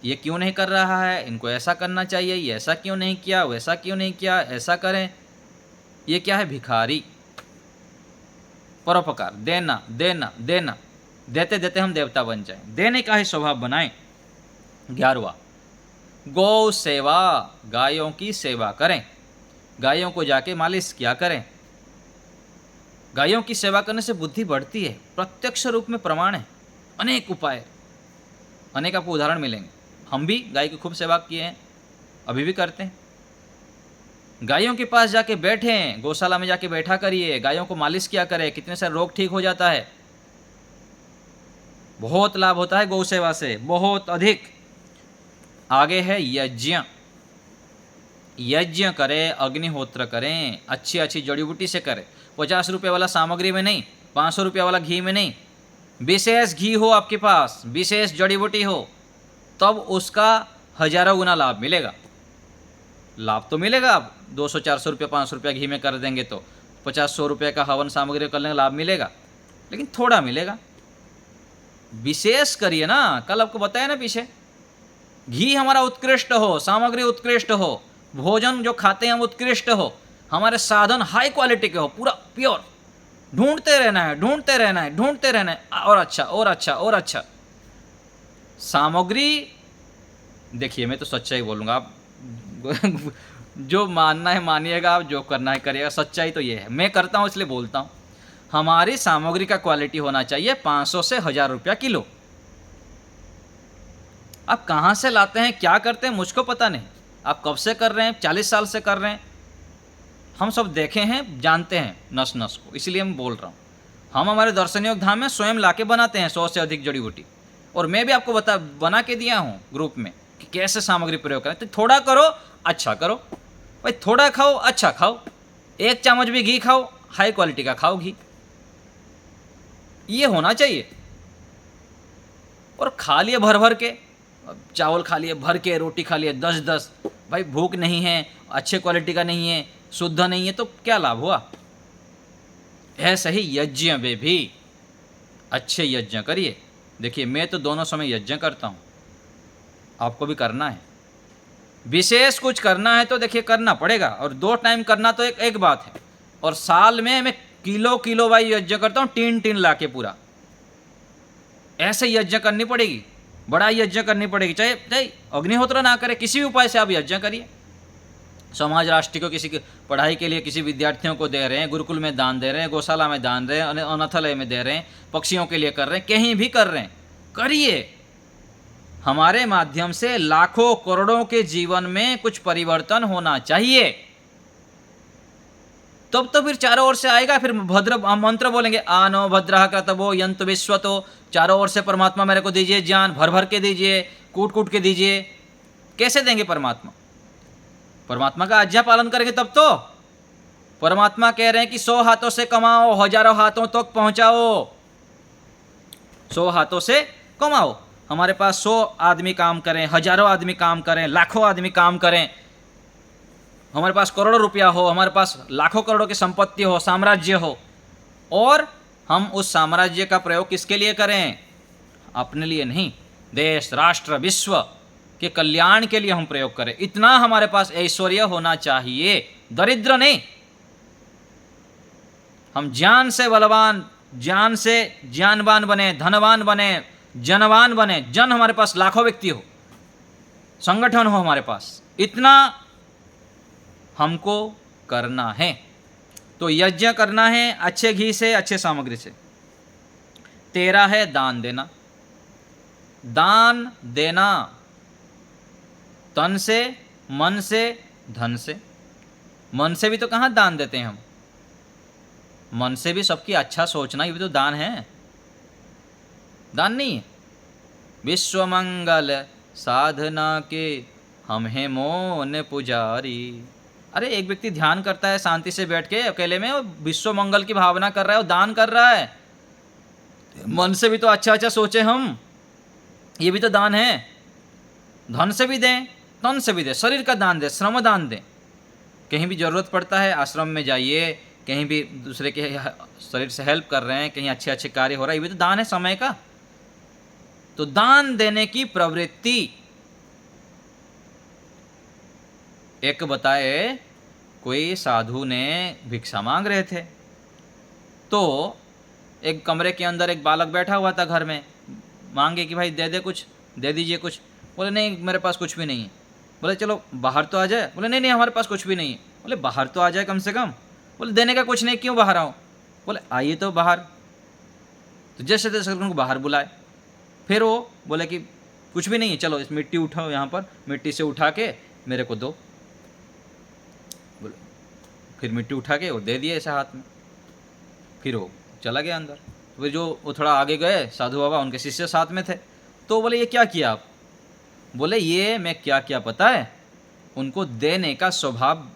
ये क्यों नहीं कर रहा है, इनको ऐसा करना चाहिए, ये ऐसा क्यों नहीं किया, वैसा क्यों नहीं किया, ऐसा करें। ये क्या है? भिखारी। परोपकार, देना देना देना, देते देते हम देवता बन जाएं, देने का ही स्वभाव बनाएं। 11वां गौ सेवा। गायों की सेवा करें, गायों को जाके मालिश किया करें। गायों की सेवा करने से बुद्धि बढ़ती है, प्रत्यक्ष रूप में प्रमाण है। अनेक उपाय, अनेक आपको उदाहरण मिलेंगे। हम भी गाय की खूब सेवा किए हैं, अभी भी करते हैं। गायों के पास जाके बैठें, गौशाला में जाके बैठा करिए, गायों को मालिश किया करें, कितने सारे रोग ठीक हो जाता है। बहुत लाभ होता है गौ सेवा से, बहुत अधिक। आगे है यज्ञ। यज्ञ करें, अग्निहोत्र करें, अच्छी अच्छी जड़ी बूटी से करें। 50 रुपये वाला सामग्री में नहीं, 500 रुपये वाला घी में नहीं। विशेष घी हो आपके पास, विशेष जड़ी बूटी हो, तब उसका हजारों गुना लाभ मिलेगा। लाभ तो मिलेगा। आप 200-400 रुपये 500 रुपये घी में कर देंगे तो 50-100 रुपये का हवन सामग्री करने का लाभ मिलेगा, लेकिन थोड़ा मिलेगा। विशेष करिए ना, कल आपको बताया ना पीछे, घी हमारा उत्कृष्ट हो, सामग्री उत्कृष्ट हो, भोजन जो खाते हैं हम उत्कृष्ट हो, हमारे साधन हाई क्वालिटी के हो, पूरा प्योर। ढूंढते रहना है, ढूंढते रहना है, ढूंढते रहना है, और अच्छा और अच्छा और अच्छा। सामग्री देखिए, मैं तो सच्चाई बोलूँगा, आप जो मानना है मानिएगा, आप जो करना है करिएगा। सच्चाई तो ये है, मैं करता हूँ इसलिए बोलता हूँ। हमारी सामग्री का क्वालिटी होना चाहिए 500 से 1000 रुपया किलो। आप कहाँ से लाते हैं, क्या करते हैं, मुझको पता नहीं। आप कब से कर रहे हैं, 40 साल से कर रहे हैं, हम सब देखे हैं, जानते हैं नस नस को, इसलिए मैं बोल रहा हूँ। हम हमारे दर्शन योग धाम में स्वयं लाके बनाते हैं 100 से अधिक जड़ी बूटी, और मैं भी आपको बना के दिया हूँ ग्रुप में कि कैसे सामग्री प्रयोग करें। तो थोड़ा करो, अच्छा करो भाई, थोड़ा खाओ, अच्छा खाओ। 1 चम्मच भी घी खाओ, हाई क्वालिटी का खाओ घी, ये होना चाहिए। और खा लिए भर भर के, चावल खा लिए भर के, रोटी खा लिए 10-10, भाई भूख नहीं है, अच्छे क्वालिटी का नहीं है, शुद्ध नहीं है, तो क्या लाभ हुआ? ऐसे ही यज्ञ में भी अच्छे यज्ञ करिए। देखिए, मैं तो दोनों समय यज्ञ करता हूँ, आपको भी करना है। विशेष कुछ करना है तो देखिए करना पड़ेगा, और 2 टाइम करना तो एक बात है, और साल में मैं किलो भाई यज्ञ करता हूँ, टीन ला के पूरा। ऐसे यज्ञ करनी पड़ेगी, बड़ा यज्ञ करनी पड़ेगी। चाहे अग्निहोत्र ना करे, किसी भी उपाय से आप यज्ञ करिए। समाज राष्ट्र को, किसी की पढ़ाई के लिए किसी विद्यार्थियों को दे रहे हैं, गुरुकुल में दान दे रहे हैं, गौशाला में दान दे रहे हैं, अनाथालय में दे रहे हैं, पक्षियों के लिए कर रहे हैं, कहीं भी कर रहे हैं, करिए। हमारे माध्यम से लाखों करोड़ों के जीवन में कुछ परिवर्तन होना चाहिए, तब तो फिर चारों ओर से आएगा। फिर भद्र मंत्र बोलेंगे, आनो भद्रः कर्तवो यन्तु विश्वतो। चारों ओर से परमात्मा मेरे को दीजिए ज्ञान, भर भर के दीजिए, कूट के दीजिए। कैसे देंगे परमात्मा? परमात्मा का आज्ञा पालन करेंगे तब तो। परमात्मा कह रहे हैं कि 100 हाथों से कमाओ, हजारों हाथों तक पहुंचाओ। 100 हाथों से कमाओ। हमारे पास 100 आदमी काम करें, हजारों आदमी काम करें, लाखों आदमी काम करें, हमारे पास करोड़ों रुपया हो, हमारे पास लाखों करोड़ों की संपत्ति हो, साम्राज्य हो, और हम उस साम्राज्य का प्रयोग किसके लिए करें? अपने लिए नहीं, देश, राष्ट्र, विश्व के कल्याण के लिए हम प्रयोग करें। इतना हमारे पास ऐश्वर्य होना चाहिए, दरिद्र नहीं। हम ज्ञान से बलवान, ज्ञान से ज्ञानवान बने, धनवान बने, जनवान बने, जन हमारे पास लाखों व्यक्ति हो, संगठन हो हमारे पास, इतना हमको करना है। तो यज्ञ करना है अच्छे घी से, अच्छे सामग्री से। 13 है दान देना। दान देना तन से, मन से, धन से। मन से भी तो कहाँ दान देते हैं हम, मन से भी सबकी अच्छा सोचना, ये भी तो दान है, दान नहीं है। विश्व मंगल साधना के हम हैं मौन पुजारी। अरे एक व्यक्ति ध्यान करता है शांति से बैठ के अकेले में, और विश्व मंगल की भावना कर रहा है, वो दान कर रहा है। मन से भी तो अच्छा अच्छा सोचे हम, ये भी तो दान है। धन से भी दें, तन से भी दें, शरीर का दान दें, श्रम दान दें। कहीं भी ज़रूरत पड़ता है आश्रम में जाइए, कहीं भी दूसरे के शरीर से हेल्प कर रहे हैं, कहीं अच्छे अच्छे कार्य हो रहा है, ये भी तो दान है समय का। तो दान देने की प्रवृत्ति। एक बताए, कोई साधु ने भिक्षा मांग रहे थे, तो एक कमरे के अंदर एक बालक बैठा हुआ था घर में, मांगे कि भाई दे दे कुछ, दे दीजिए कुछ। बोले नहीं मेरे पास कुछ भी नहीं है। बोले चलो बाहर तो आ जाए। बोले नहीं नहीं हमारे पास कुछ भी नहीं है। बोले बाहर तो आ जाए कम से कम। बोले देने का कुछ नहीं, क्यों बाहर आऊँ? बोले आइए तो बाहर। तो जैसे तैसे उनको बाहर बुलाए। फिर वो बोले कि कुछ भी नहीं है, चलो इस मिट्टी उठाओ, यहाँ पर मिट्टी से उठा के मेरे को दो। बोले फिर मिट्टी उठा के वो दे दिए ऐसे हाथ में। फिर वो चला गया अंदर। फिर जो वो थोड़ा आगे गए साधु बाबा, उनके शिष्य साथ में थे, तो बोले ये क्या किया आप? बोले ये मैं क्या क्या पता है, उनको देने का स्वभाव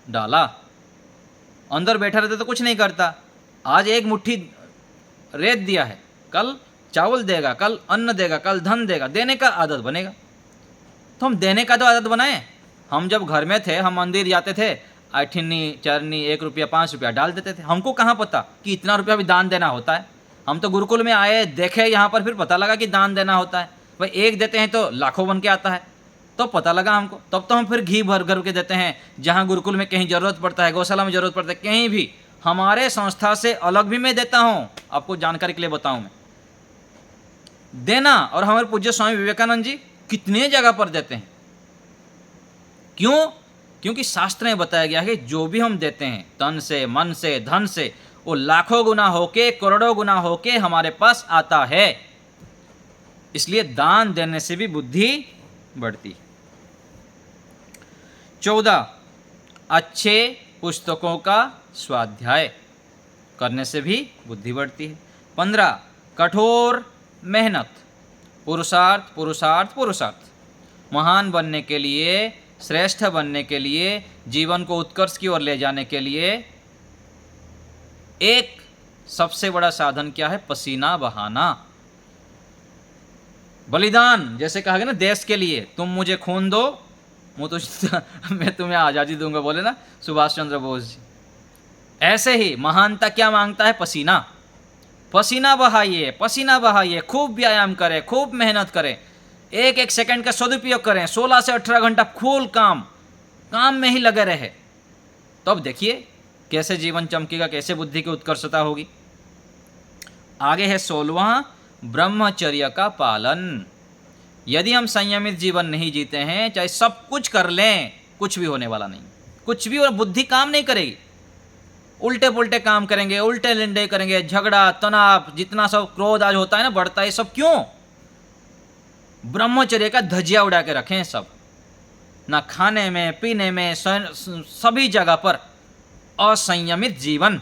डाला। अंदर बैठा रहता तो कुछ नहीं करता, आज एक मुट्ठी रेत दिया है, कल चावल देगा, कल अन्न देगा, कल धन देगा, देने का आदत बनेगा। तो हम देने का तो आदत बनाएं। हम जब घर में थे, हम मंदिर जाते थे, अठन्नी चरनी 1 रुपया 5 रुपया डाल देते थे। हमको कहाँ पता कि इतना रुपया भी दान देना होता है। हम तो गुरुकुल में आए, देखे यहाँ पर, फिर पता लगा कि दान देना होता है। भाई एक देते हैं तो लाखों बन के आता है, तो पता लगा हमको। तब तो हम फिर घी भर भर के देते हैं। जहाँ गुरुकुल में कहीं ज़रूरत पड़ता है, गौशाला में ज़रूरत पड़ता है, कहीं भी, हमारे संस्था से अलग भी मैं देता हूँ। आपको जानकारी के लिए बताऊँ मैं देना। और हमारे पूज्य स्वामी विवेकानंद जी कितने जगह पर देते हैं। क्यों? क्योंकि शास्त्र में बताया गया है कि जो भी हम देते हैं तन से, मन से, धन से, वो लाखों गुना होके, करोड़ों गुना होके हमारे पास आता है। इसलिए दान देने से भी बुद्धि बढ़ती है। 14 अच्छे पुस्तकों का स्वाध्याय करने से भी बुद्धि बढ़ती है। 15 कठोर मेहनत, पुरुषार्थ पुरुषार्थ पुरुषार्थ। महान बनने के लिए, श्रेष्ठ बनने के लिए, जीवन को उत्कर्ष की ओर ले जाने के लिए एक सबसे बड़ा साधन क्या है? पसीना बहाना, बलिदान। जैसे कहा गया ना, देश के लिए तुम मुझे खून दो, मैं तुम्हें आज़ादी दूंगा, बोले ना सुभाष चंद्र बोस जी। ऐसे ही महानता क्या मांगता है? पसीना। पसीना बहाइए, पसीना बहाइए, खूब व्यायाम करें, खूब मेहनत करें, एक एक सेकंड का सदुपयोग करें, 16 से 18 घंटा फुल काम में ही लगे रहे। तो अब देखिए कैसे जीवन चमकेगा, कैसे बुद्धि की उत्कर्षता होगी। आगे है 16वां ब्रह्मचर्य का पालन। यदि हम संयमित जीवन नहीं जीते हैं, चाहे सब कुछ कर लें, कुछ भी होने वाला नहीं, कुछ भी, और बुद्धि काम नहीं करेगी। उल्टे पुल्टे काम करेंगे, उल्टे लिंडे करेंगे, झगड़ा तनाव, जितना सब क्रोध आज होता है ना, बढ़ता है, सब क्यों? ब्रह्मचर्य का धजिया उड़ा के रखें सब, ना खाने में, पीने में, सभी जगह पर असंयमित जीवन।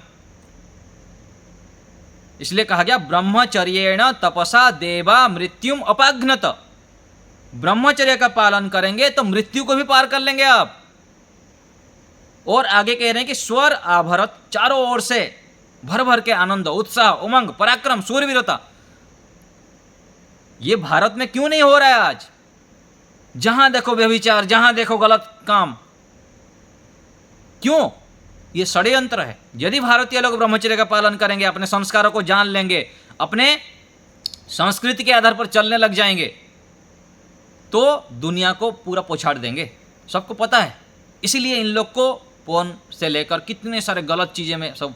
इसलिए कहा गया ब्रह्मचर्येण तपसा देवा मृत्युम अपाघ्नत। ब्रह्मचर्य का पालन करेंगे तो मृत्यु को भी पार कर लेंगे आप। और आगे कह रहे हैं कि स्वर आभरत, चारों ओर से भर भर के आनंद, उत्साह, उमंग, पराक्रम, सूरवीरता। ये भारत में क्यों नहीं हो रहा है आज? जहां देखो व्यभिचार, जहां देखो गलत काम। क्यों? ये षड्यंत्र है। यदि भारतीय लोग ब्रह्मचर्य का पालन करेंगे, अपने संस्कारों को जान लेंगे, अपने संस्कृति के आधार पर चलने लग जाएंगे, तो दुनिया को पूरा पछाड़ देंगे। सबको पता है। इसीलिए इन लोग को पोर्न से लेकर कितने सारे गलत चीजें में सब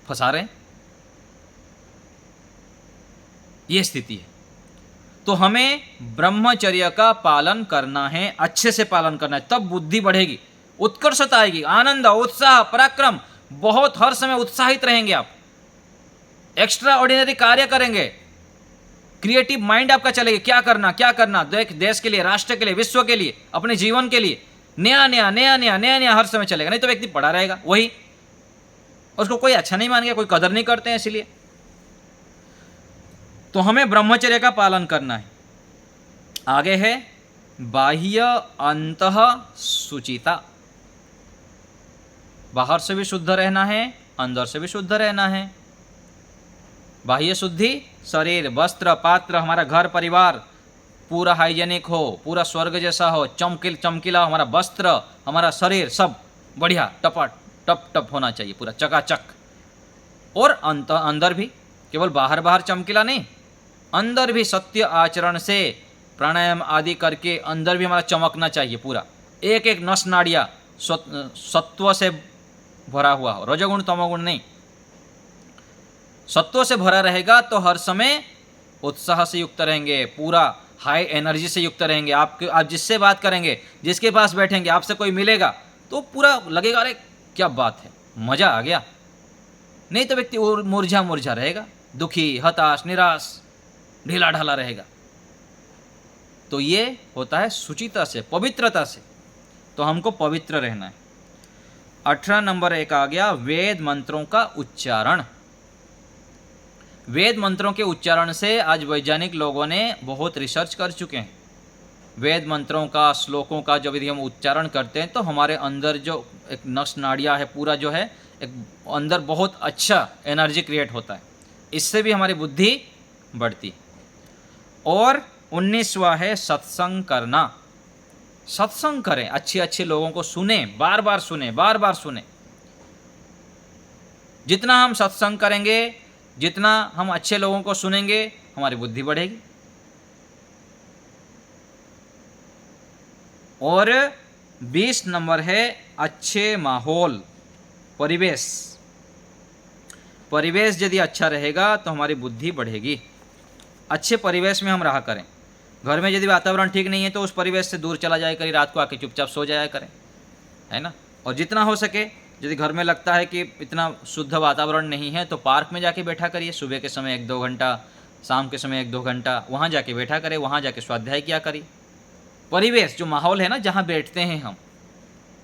फंसा रहे हैं। ये स्थिति है। तो हमें ब्रह्मचर्य का पालन करना है, अच्छे से पालन करना है, तब बुद्धि बढ़ेगी, उत्कर्षता आएगी, आनंद, उत्साह, पराक्रम, बहुत हर समय उत्साहित रहेंगे आप, एक्स्ट्रा ऑर्डिनरी कार्य करेंगे, क्रिएटिव माइंड आपका चलेगा। क्या करना देश के लिए, राष्ट्र के लिए, विश्व के लिए, अपने जीवन के लिए, नया हर समय चलेगा। नहीं तो व्यक्ति पड़ा रहेगा वही, उसको कोई अच्छा नहीं मान गया, कोई कदर नहीं करते हैं। इसलिए तो हमें ब्रह्मचर्य का पालन करना है। आगे है बाह्य अंतः शुचिता। बाहर से भी शुद्ध रहना है, अंदर से भी शुद्ध रहना है। बाह्य शुद्धि, शरीर, वस्त्र, पात्र, हमारा घर परिवार पूरा हाइजेनिक हो, पूरा स्वर्ग जैसा हो, चमकीला हमारा वस्त्र, हमारा शरीर सब बढ़िया टप होना चाहिए, पूरा चकाचक। और अंदर भी, केवल बाहर चमकीला नहीं, अंदर भी सत्य आचरण से प्राणायाम आदि करके अंदर भी हमारा चमकना चाहिए पूरा। एक नस नाड़ियाँ सत्व से भरा हुआ हो, रजोगुण तमोगुण नहीं। सत्व से भरा रहेगा तो हर समय उत्साह से युक्त रहेंगे, पूरा हाई एनर्जी से युक्त रहेंगे। आप जिससे बात करेंगे, जिसके पास बैठेंगे, आपसे कोई मिलेगा तो पूरा लगेगा अरे क्या बात है, मजा आ गया। नहीं तो व्यक्ति और मुरझा रहेगा, दुखी, हताश, निराश, ढीला ढाला रहेगा। तो ये होता है शुचिता से, पवित्रता से। तो हमको पवित्र रहना है। 18 नंबर एक आ गया वेद मंत्रों का उच्चारण। वेद मंत्रों के उच्चारण से आज वैज्ञानिक लोगों ने बहुत रिसर्च कर चुके हैं। वेद मंत्रों का, श्लोकों का जब यदि हम उच्चारण करते हैं तो हमारे अंदर जो एक नस नाड़ियाँ है, पूरा जो है एक अंदर बहुत अच्छा एनर्जी क्रिएट होता है। इससे भी हमारी बुद्धि बढ़ती। और 19वां है सत्संग करना। सत्संग करें, अच्छे लोगों को सुने, बार बार सुने। जितना हम सत्संग करेंगे, जितना हम अच्छे लोगों को सुनेंगे, हमारी बुद्धि बढ़ेगी। और 20 नंबर है अच्छे माहौल, परिवेश। परिवेश यदि अच्छा रहेगा तो हमारी बुद्धि बढ़ेगी। अच्छे परिवेश में हम रहा करें। घर में यदि वातावरण ठीक नहीं है तो उस परिवेश से दूर चला जाया करें, रात को आके चुपचाप सो जाया करें, है ना। और जितना हो सके, यदि घर में लगता है कि इतना शुद्ध वातावरण नहीं है तो पार्क में जाके बैठा करिए, सुबह के समय 1-2 घंटा, शाम के समय 1-2 घंटा वहाँ जाके बैठा करें, वहाँ जाके स्वाध्याय किया करिए। परिवेश जो माहौल है ना, जहाँ बैठते हैं हम,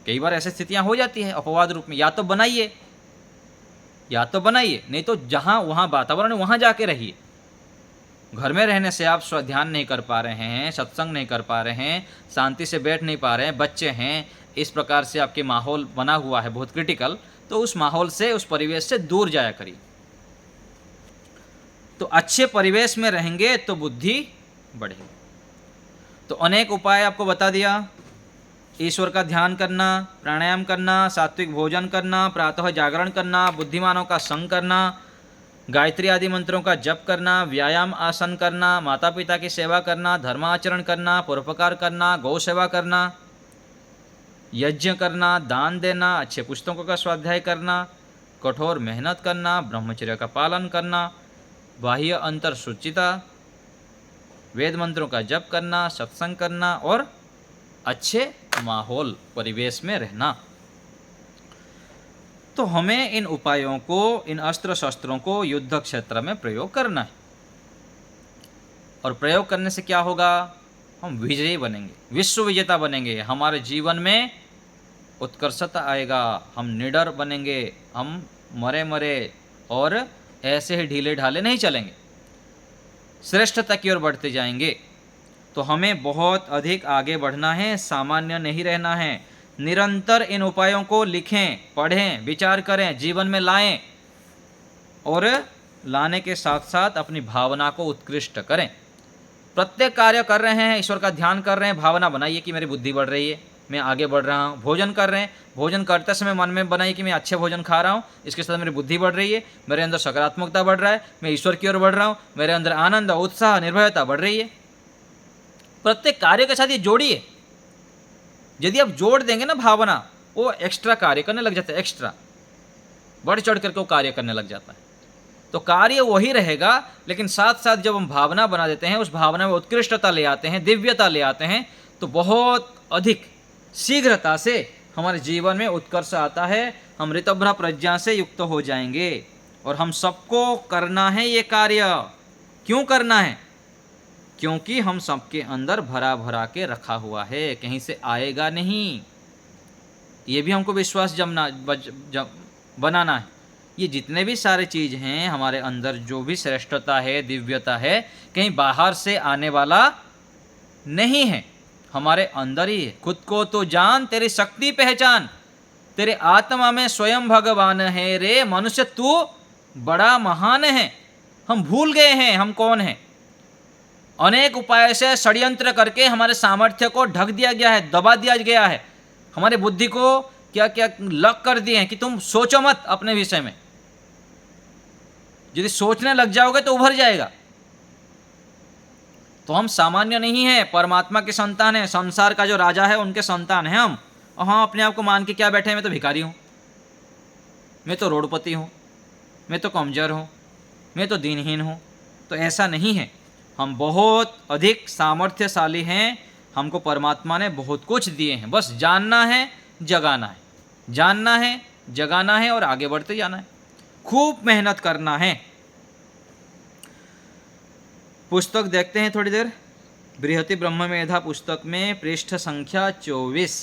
कई बार ऐसी स्थितियाँ हो जाती है अपवाद रूप में, या तो बनाइए, नहीं तो जहाँ वहाँ वातावरण वहाँ जाके रहिए। घर में रहने से आप ध्यान नहीं कर पा रहे हैं, सत्संग नहीं कर पा रहे हैं, शांति से बैठ नहीं पा रहे हैं, बच्चे हैं, इस प्रकार से आपके माहौल बना हुआ है बहुत क्रिटिकल, तो उस माहौल से, उस परिवेश से दूर जाया करिए। तो अच्छे परिवेश में रहेंगे तो बुद्धि बढ़ेगी। तो अनेक उपाय आपको बता दिया। ईश्वर का ध्यान करना, प्राणायाम करना, सात्विक भोजन करना, प्रातः जागरण करना, बुद्धिमानों का संग करना, गायत्री आदि मंत्रों का जप करना, व्यायाम आसन करना, माता पिता की सेवा करना, धर्माचरण करना, परोपकार करना, गौ सेवा करना, यज्ञ करना, दान देना, अच्छे पुस्तकों का स्वाध्याय करना, कठोर मेहनत करना, ब्रह्मचर्य का पालन करना, बाह्य अंतर शुचिता, वेद मंत्रों का जप करना, सत्संग करना और अच्छे माहौल, परिवेश में रहना। तो हमें इन उपायों को, इन अस्त्र शस्त्रों को युद्ध क्षेत्र में प्रयोग करना है। और प्रयोग करने से क्या होगा? हम विजयी बनेंगे, विश्व विजेता बनेंगे। हमारे जीवन में उत्कर्षता आएगा, हम निडर बनेंगे, हम मरे और ऐसे ही ढीले ढाले नहीं चलेंगे, श्रेष्ठता की ओर बढ़ते जाएंगे। तो हमें बहुत अधिक आगे बढ़ना है, सामान्य नहीं रहना है। निरंतर इन उपायों को लिखें, पढ़ें, विचार करें, जीवन में लाएं और लाने के साथ साथ अपनी भावना को उत्कृष्ट करें। प्रत्येक कार्य कर रहे हैं, ईश्वर का ध्यान कर रहे हैं, भावना बनाइए कि मेरी बुद्धि बढ़ रही है, मैं आगे बढ़ रहा हूँ। भोजन कर रहे हैं, भोजन करते समय मन में बनाइए कि मैं अच्छे भोजन खा रहा हूँ, इसके साथ मेरी बुद्धि बढ़ रही है, मेरे अंदर सकारात्मकता बढ़ रहा है, मैं ईश्वर की ओर बढ़ रहा हूँ, मेरे अंदर आनंद, उत्साह, निर्भयता बढ़ रही है। प्रत्येक कार्य के साथ ये जोड़िए। यदि आप जोड़ देंगे ना भावना, वो एक्स्ट्रा कार्य करने लग जाता है, एक्स्ट्रा बढ़ चढ़ करके वो कार्य करने लग जाता है। तो कार्य वही रहेगा, लेकिन साथ साथ जब हम भावना बना देते हैं, उस भावना में उत्कृष्टता ले आते हैं, दिव्यता ले आते हैं, तो बहुत अधिक शीघ्रता से हमारे जीवन में उत्कर्ष आता है। हम ऋतभ्र प्रज्ञा से युक्त हो जाएंगे। और हम सबको करना है ये कार्य। क्यों करना है? क्योंकि हम सबके अंदर भरा भरा के रखा हुआ है, कहीं से आएगा नहीं। ये भी हमको विश्वास बनाना है। ये जितने भी सारे चीज़ हैं हमारे अंदर, जो भी श्रेष्ठता है, दिव्यता है, कहीं बाहर से आने वाला नहीं है, हमारे अंदर ही है। खुद को तो जान, तेरी शक्ति पहचान, तेरे आत्मा में स्वयं भगवान है रे मनुष्य, तू बड़ा महान है। हम भूल गए हैं हम कौन हैं। अनेक उपाय से षड्यंत्र करके हमारे सामर्थ्य को ढक दिया गया है, दबा दिया गया है। हमारे बुद्धि को क्या क्या लॉक कर दिए हैं कि तुम सोचो मत अपने विषय में। यदि सोचने लग जाओगे तो उभर जाएगा। तो हम सामान्य नहीं है, परमात्मा के संतान हैं, संसार का जो राजा है उनके संतान हैं हम। और हाँ, अपने आप को मान के क्या बैठे हैं, मैं तो भिखारी हूँ, मैं तो रोडपति हूँ, मैं तो कमजोर हूँ, मैं तो दीनहीन हूँ। तो ऐसा नहीं है, हम बहुत अधिक सामर्थ्यशाली हैं। हमको परमात्मा ने बहुत कुछ दिए हैं, बस जानना है, जगाना है, जानना है, जगाना है और आगे बढ़ते जाना है। खूब मेहनत करना है। पुस्तक देखते हैं थोड़ी देर। बृहति ब्रह्ममेधा पुस्तक में पृष्ठ संख्या 24।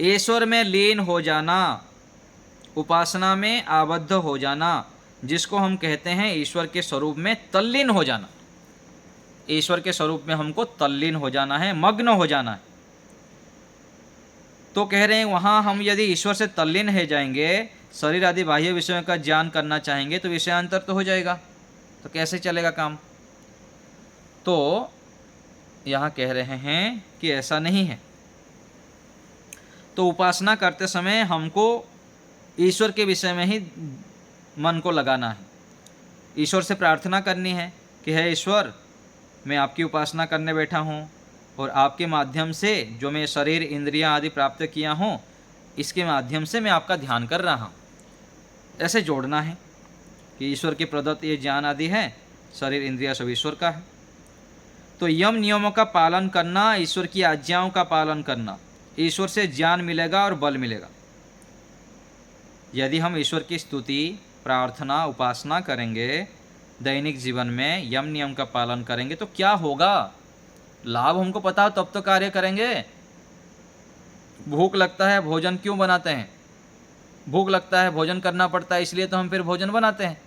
ईश्वर में लीन हो जाना, उपासना में आबद्ध हो जाना, जिसको हम कहते हैं ईश्वर के स्वरूप में तल्लीन हो जाना। ईश्वर के स्वरूप में हमको तल्लीन हो जाना है, मग्न हो जाना है। तो कह रहे हैं वहाँ हम यदि ईश्वर से तल्लीन हो जाएंगे, शरीर आदि बाह्य विषयों का ज्ञान करना चाहेंगे तो विषयांतर तो हो जाएगा। तो कैसे चलेगा काम? तो यहाँ कह रहे हैं कि ऐसा नहीं है। तो उपासना करते समय हमको ईश्वर के विषय में ही मन को लगाना है। ईश्वर से प्रार्थना करनी है कि हे ईश्वर, मैं आपकी उपासना करने बैठा हूँ और आपके माध्यम से जो मैं शरीर इंद्रियां आदि प्राप्त किया हूँ, इसके माध्यम से मैं आपका ध्यान कर रहा हूँ। ऐसे जोड़ना है कि ईश्वर के प्रदत्त ये ज्ञान आदि है, शरीर इंद्रिया सब ईश्वर का है। तो यम नियमों का पालन करना, ईश्वर की आज्ञाओं का पालन करना, ईश्वर से ज्ञान मिलेगा और बल मिलेगा। यदि हम ईश्वर की स्तुति, प्रार्थना, उपासना करेंगे, दैनिक जीवन में यम नियम का पालन करेंगे तो क्या होगा? लाभ हमको पता हो तब तो कार्य करेंगे। भूख लगता है, भोजन क्यों बनाते हैं? भूख लगता है, भोजन करना पड़ता है, इसलिए तो हम फिर भोजन बनाते हैं।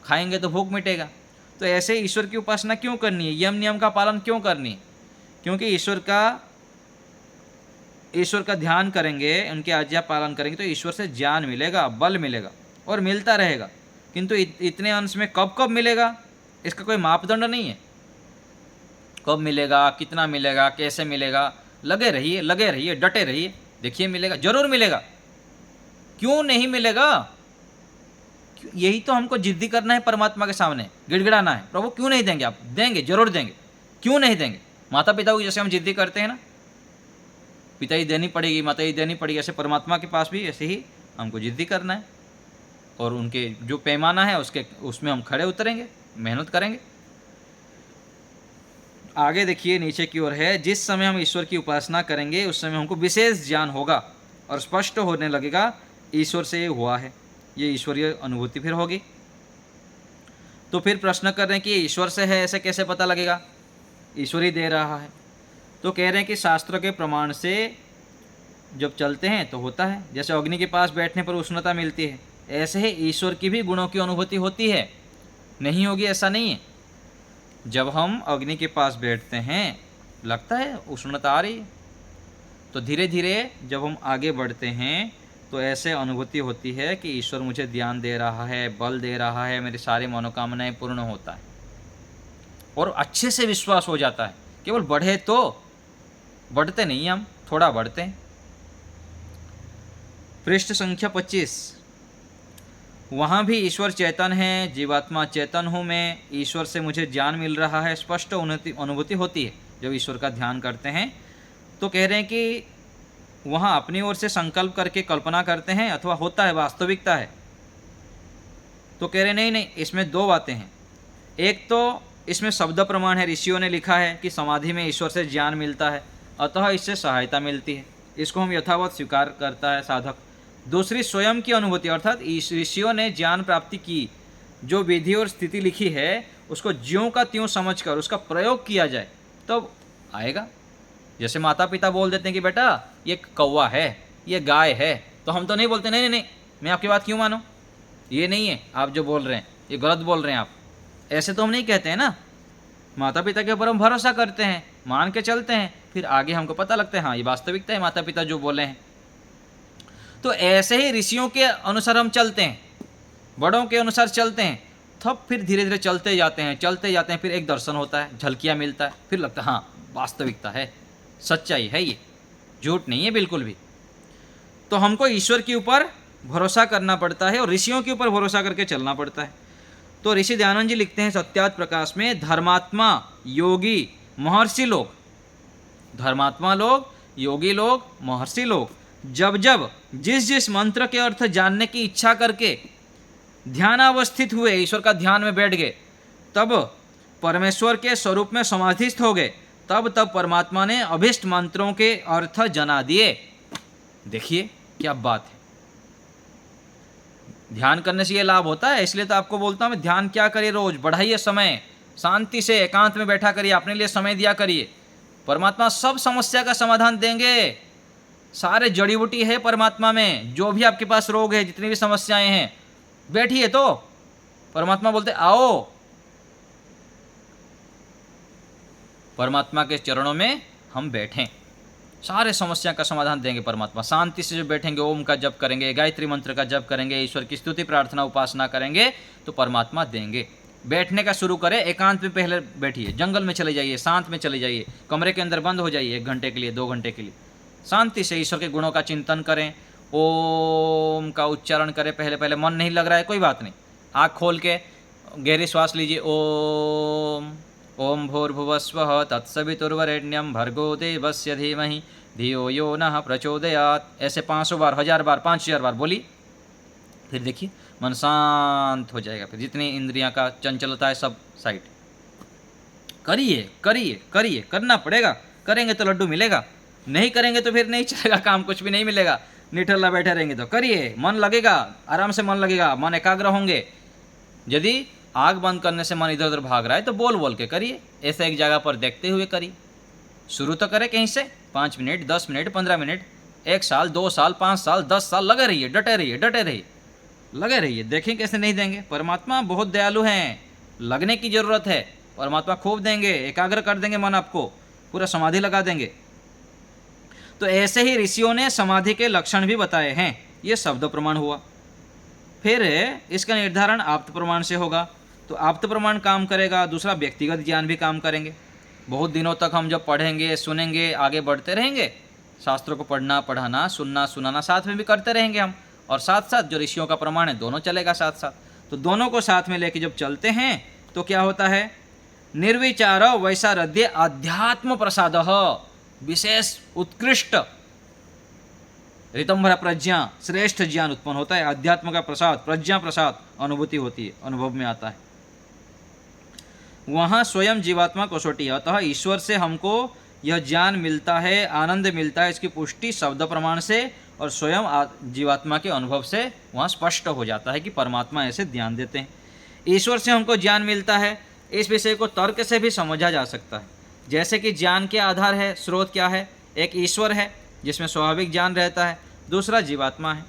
खाएंगे तो भूख मिटेगा। तो ऐसे ईश्वर की उपासना क्यों करनी है, यम नियम का पालन क्यों करनी है? क्योंकि ईश्वर का ध्यान करेंगे, उनके आज्ञा पालन करेंगे तो ईश्वर से ज्ञान मिलेगा, बल मिलेगा और मिलता रहेगा। किंतु इतने अंश में कब कब मिलेगा, इसका कोई मापदंड नहीं है। कब मिलेगा, कितना मिलेगा, कैसे मिलेगा, लगे रहिए, डटे रहिए, देखिए मिलेगा, जरूर मिलेगा। क्यों नहीं मिलेगा? यही तो हमको जिद्दी करना है, परमात्मा के सामने गिड़गिड़ाना है, प्रभु क्यों नहीं देंगे? आप देंगे, जरूर देंगे, क्यों नहीं देंगे? माता पिता को जैसे हम जिद्दी करते हैं ना, पिता ही देनी पड़ेगी, माता ही देनी पड़ेगी, ऐसे परमात्मा के पास भी ऐसे ही हमको जिद्दी करना है। और उनके जो पैमाना है उसमें हम खड़े उतरेंगे, मेहनत करेंगे। आगे देखिए नीचे की ओर है, जिस समय हम ईश्वर की उपासना करेंगे उस समय हमको विशेष ज्ञान होगा और स्पष्ट होने लगेगा ईश्वर से ये हुआ है, ये ईश्वरीय अनुभूति फिर होगी। तो फिर प्रश्न कर रहे हैं कि ईश्वर से है, ऐसे कैसे पता लगेगा? ईश्वर ही दे रहा है। तो कह रहे हैं कि शास्त्र के प्रमाण से जब चलते हैं तो होता है। जैसे अग्नि के पास बैठने पर उष्णता मिलती है, ऐसे ही ईश्वर की भी गुणों की अनुभूति होती है। नहीं होगी ऐसा नहीं है। जब हम अग्नि के पास बैठते हैं लगता है उष्णता आ रही है, तो धीरे धीरे जब हम आगे बढ़ते हैं तो ऐसे अनुभूति होती है कि ईश्वर मुझे ध्यान दे रहा है, बल दे रहा है, मेरी सारी मनोकामनाएं पूर्ण होता है और अच्छे से विश्वास हो जाता है। केवल बढ़े तो, बढ़ते नहीं हम, थोड़ा बढ़ते हैं। पृष्ठ संख्या 25। वहाँ भी ईश्वर चेतन है, जीवात्मा चेतन हूँ मैं, ईश्वर से मुझे ज्ञान मिल रहा है, स्पष्ट अनुभूति होती है जब ईश्वर का ध्यान करते हैं। तो कह रहे हैं कि वहाँ अपनी ओर से संकल्प करके कल्पना करते हैं अथवा होता है, वास्तविकता है। तो कह रहे नहीं नहीं, इसमें दो बातें हैं। एक तो इसमें शब्द प्रमाण है, ऋषियों ने लिखा है कि समाधि में ईश्वर से ज्ञान मिलता है, अतः इससे सहायता मिलती है, इसको हम यथावत स्वीकार करता है साधक। दूसरी स्वयं की अनुभूति, अर्थात ऋषियों ने ज्ञान प्राप्ति की जो विधि और स्थिति लिखी है उसको ज्यों का त्यों समझकर उसका प्रयोग किया जाए तब आएगा। जैसे माता पिता बोल देते हैं कि बेटा ये कौवा है, ये गाय है, तो हम तो नहीं बोलते नहीं नहीं नहीं मैं आपकी बात क्यों मानूं, ये नहीं है आप जो बोल रहे हैं, ये गलत बोल रहे हैं आप, ऐसे तो हम नहीं कहते हैं ना। माता पिता के ऊपर हम भरोसा करते हैं, मान के चलते हैं, फिर आगे हमको पता लगता है हाँ ये वास्तविकता है, माता पिता जो बोले हैं। तो ऐसे ही ऋषियों के अनुसार हम चलते हैं, बड़ों के अनुसार चलते हैं, तब फिर धीरे धीरे चलते जाते हैं, फिर एक दर्शन होता है, झलकियाँ मिलता है, फिर लगता है हाँ वास्तविकता है, सच्चाई है, ये झूठ नहीं है बिल्कुल भी। तो हमको ईश्वर के ऊपर भरोसा करना पड़ता है और ऋषियों के ऊपर भरोसा करके चलना पड़ता है। तो ऋषि दयानंद जी लिखते हैं सत्यात प्रकाश में, धर्मात्मा, योगी, महर्षि लोग, धर्मात्मा लोग, योगी लोग, महर्षि लोग जब जब जिस जिस मंत्र के अर्थ जानने की इच्छा करके ध्यानावस्थित हुए, ईश्वर का ध्यान में बैठ गए, तब परमेश्वर के स्वरूप में समाधिस्थ हो गए, तब तब परमात्मा ने अभिष्ट मंत्रों के अर्थ जना दिए। देखिए क्या बात है, ध्यान करने से ये लाभ होता है। इसलिए तो आपको बोलता हूँ मैं, ध्यान क्या करिए, रोज बढ़ाइए समय, शांति से एकांत में बैठा करिए, अपने लिए समय दिया करिए। परमात्मा सब समस्या का समाधान देंगे, सारे जड़ी बूटी है परमात्मा में। जो भी आपके पास रोग है, जितनी भी समस्याएं हैं, बैठिए तो परमात्मा बोलते आओ, परमात्मा के चरणों में हम बैठें, सारे समस्या का समाधान देंगे परमात्मा। शांति से जो बैठेंगे, ओम का जप करेंगे, गायत्री मंत्र का जप करेंगे, ईश्वर की स्तुति प्रार्थना उपासना करेंगे तो परमात्मा देंगे। बैठने का शुरू करें, एकांत में पहले बैठिए, जंगल में चले जाइए, शांत में चले जाइए, कमरे के अंदर बंद हो जाइए 1 घंटे के लिए, 2 घंटे के लिए, शांति से ईश्वर के गुणों का चिंतन करें, ओम का उच्चारण करें। पहले पहले मन नहीं लग रहा है, कोई बात नहीं, आँख खोल के गहरी श्वास लीजिए, ओम ओम भूर्भुवस्वः तत्सवितुर्वरेण्यं भर्गो देवस्य धीमहि धियो यो नः प्रचोदयात्। ऐसे 500 बार, 1000 बार, 5000 बार बोली, फिर देखिए मन शांत हो जाएगा। फिर जितनी इंद्रियां का चंचलता है सब साइड। करिए करिए करिए, करना पड़ेगा, करेंगे तो लड्डू मिलेगा, नहीं करेंगे तो फिर नहीं चलेगा काम, कुछ भी नहीं मिलेगा। निठल्ला बैठे रहेंगे तो करिए, मन लगेगा, आराम से मन लगेगा, मन एकाग्र होंगे। यदि आग बंद करने से मन इधर उधर भाग रहा है तो बोल बोल के करिए, ऐसे एक जगह पर देखते हुए करिए। शुरू तो करें कहीं से, 5 मिनट, 10 मिनट, 15 मिनट, 1 साल, 2 साल, 5 साल, 10 साल, लगे रहिए, डटे रहिए, डटे रहिए, लगे रहिए, देखें कैसे नहीं देंगे। परमात्मा बहुत दयालु हैं, लगने की जरूरत है, परमात्मा खूब देंगे, एकाग्र कर देंगे मन, आपको पूरा समाधि लगा देंगे। तो ऐसे ही ऋषियों ने समाधि के लक्षण भी बताए हैं, ये शब्द प्रमाण हुआ। फिर इसका निर्धारण आप्त प्रमाण से होगा, तो आप्त प्रमाण काम करेगा, दूसरा व्यक्तिगत ज्ञान भी काम करेंगे। बहुत दिनों तक हम जब पढ़ेंगे, सुनेंगे, आगे बढ़ते रहेंगे, शास्त्रों को पढ़ना, पढ़ाना, सुनना, सुनाना साथ में भी करते रहेंगे हम, और साथ साथ जो ऋषियों का प्रमाण है दोनों चलेगा साथ साथ। तो दोनों को साथ में लेके जब चलते हैं तो क्या होता है, निर्विचार वैसारध्य आध्यात्म प्रसाद, विशेष उत्कृष्ट ऋतंभरा प्रज्ञा, श्रेष्ठ ज्ञान उत्पन्न होता है। अध्यात्म का प्रसाद, प्रज्ञा प्रसाद अनुभूति होती है, अनुभव में आता है। वहाँ स्वयं जीवात्मा कसौटी है, अतः ईश्वर से हमको यह ज्ञान मिलता है, आनंद मिलता है, इसकी पुष्टि शब्द प्रमाण से और स्वयं जीवात्मा के अनुभव से वहाँ स्पष्ट हो जाता है कि परमात्मा ऐसे ध्यान देते हैं। ईश्वर से हमको ज्ञान मिलता है, इस विषय को तर्क से भी समझा जा सकता है। जैसे कि ज्ञान के आधार है, स्रोत क्या है, एक ईश्वर है जिसमें स्वाभाविक ज्ञान रहता है, दूसरा जीवात्मा है।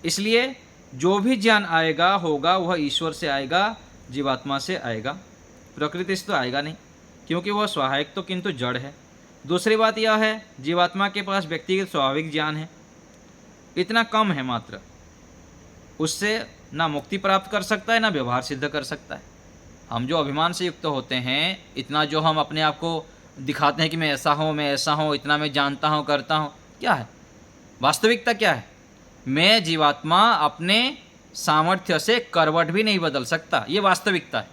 इसलिए जो भी ज्ञान आएगा होगा वह ईश्वर से आएगा, जीवात्मा से आएगा, प्रकृति से तो आएगा नहीं, क्योंकि वह सहायक तो किंतु जड़ है। दूसरी बात यह है, जीवात्मा के पास व्यक्तिगत स्वाभाविक ज्ञान है, इतना कम है मात्र, उससे ना मुक्ति प्राप्त कर सकता है ना व्यवहार सिद्ध कर सकता है। हम जो अभिमान से युक्त होते हैं, इतना जो हम अपने आप को दिखाते हैं कि मैं ऐसा हूँ, इतना मैं जानता हूँ, करता हूँ, क्या है वास्तविकता? क्या है? मैं जीवात्मा अपने सामर्थ्य से करवट भी नहीं बदल सकता, ये वास्तविकता है।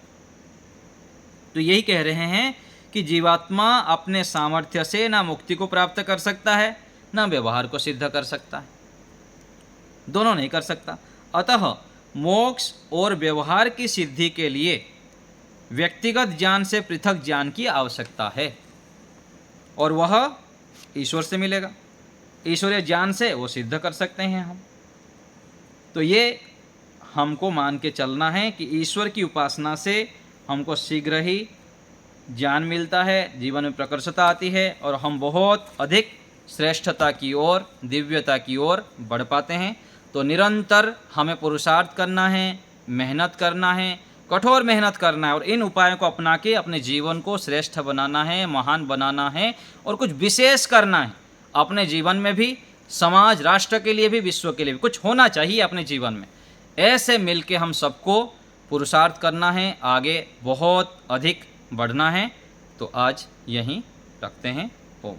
तो यही कह रहे हैं कि जीवात्मा अपने सामर्थ्य से ना मुक्ति को प्राप्त कर सकता है ना व्यवहार को सिद्ध कर सकता है, दोनों नहीं कर सकता। अतः मोक्ष और व्यवहार की सिद्धि के लिए व्यक्तिगत ज्ञान से पृथक ज्ञान की आवश्यकता है, और वह ईश्वर से मिलेगा। ईश्वरीय ज्ञान से वो सिद्ध कर सकते हैं हम। तो ये हमको मान के चलना है कि ईश्वर की उपासना से हमको शीघ्र ही ज्ञान मिलता है, जीवन में प्रकर्षता आती है और हम बहुत अधिक श्रेष्ठता की ओर, दिव्यता की ओर बढ़ पाते हैं। तो निरंतर हमें पुरुषार्थ करना है, मेहनत करना है, कठोर मेहनत करना है, और इन उपायों को अपना के अपने जीवन को श्रेष्ठ बनाना है, महान बनाना है, और कुछ विशेष करना है अपने जीवन में भी, समाज राष्ट्र के लिए भी, विश्व के लिए भी कुछ होना चाहिए अपने जीवन में। ऐसे मिलके हम सबको पुरुषार्थ करना है, आगे बहुत अधिक बढ़ना है। तो आज यहीं रखते हैं। ओम।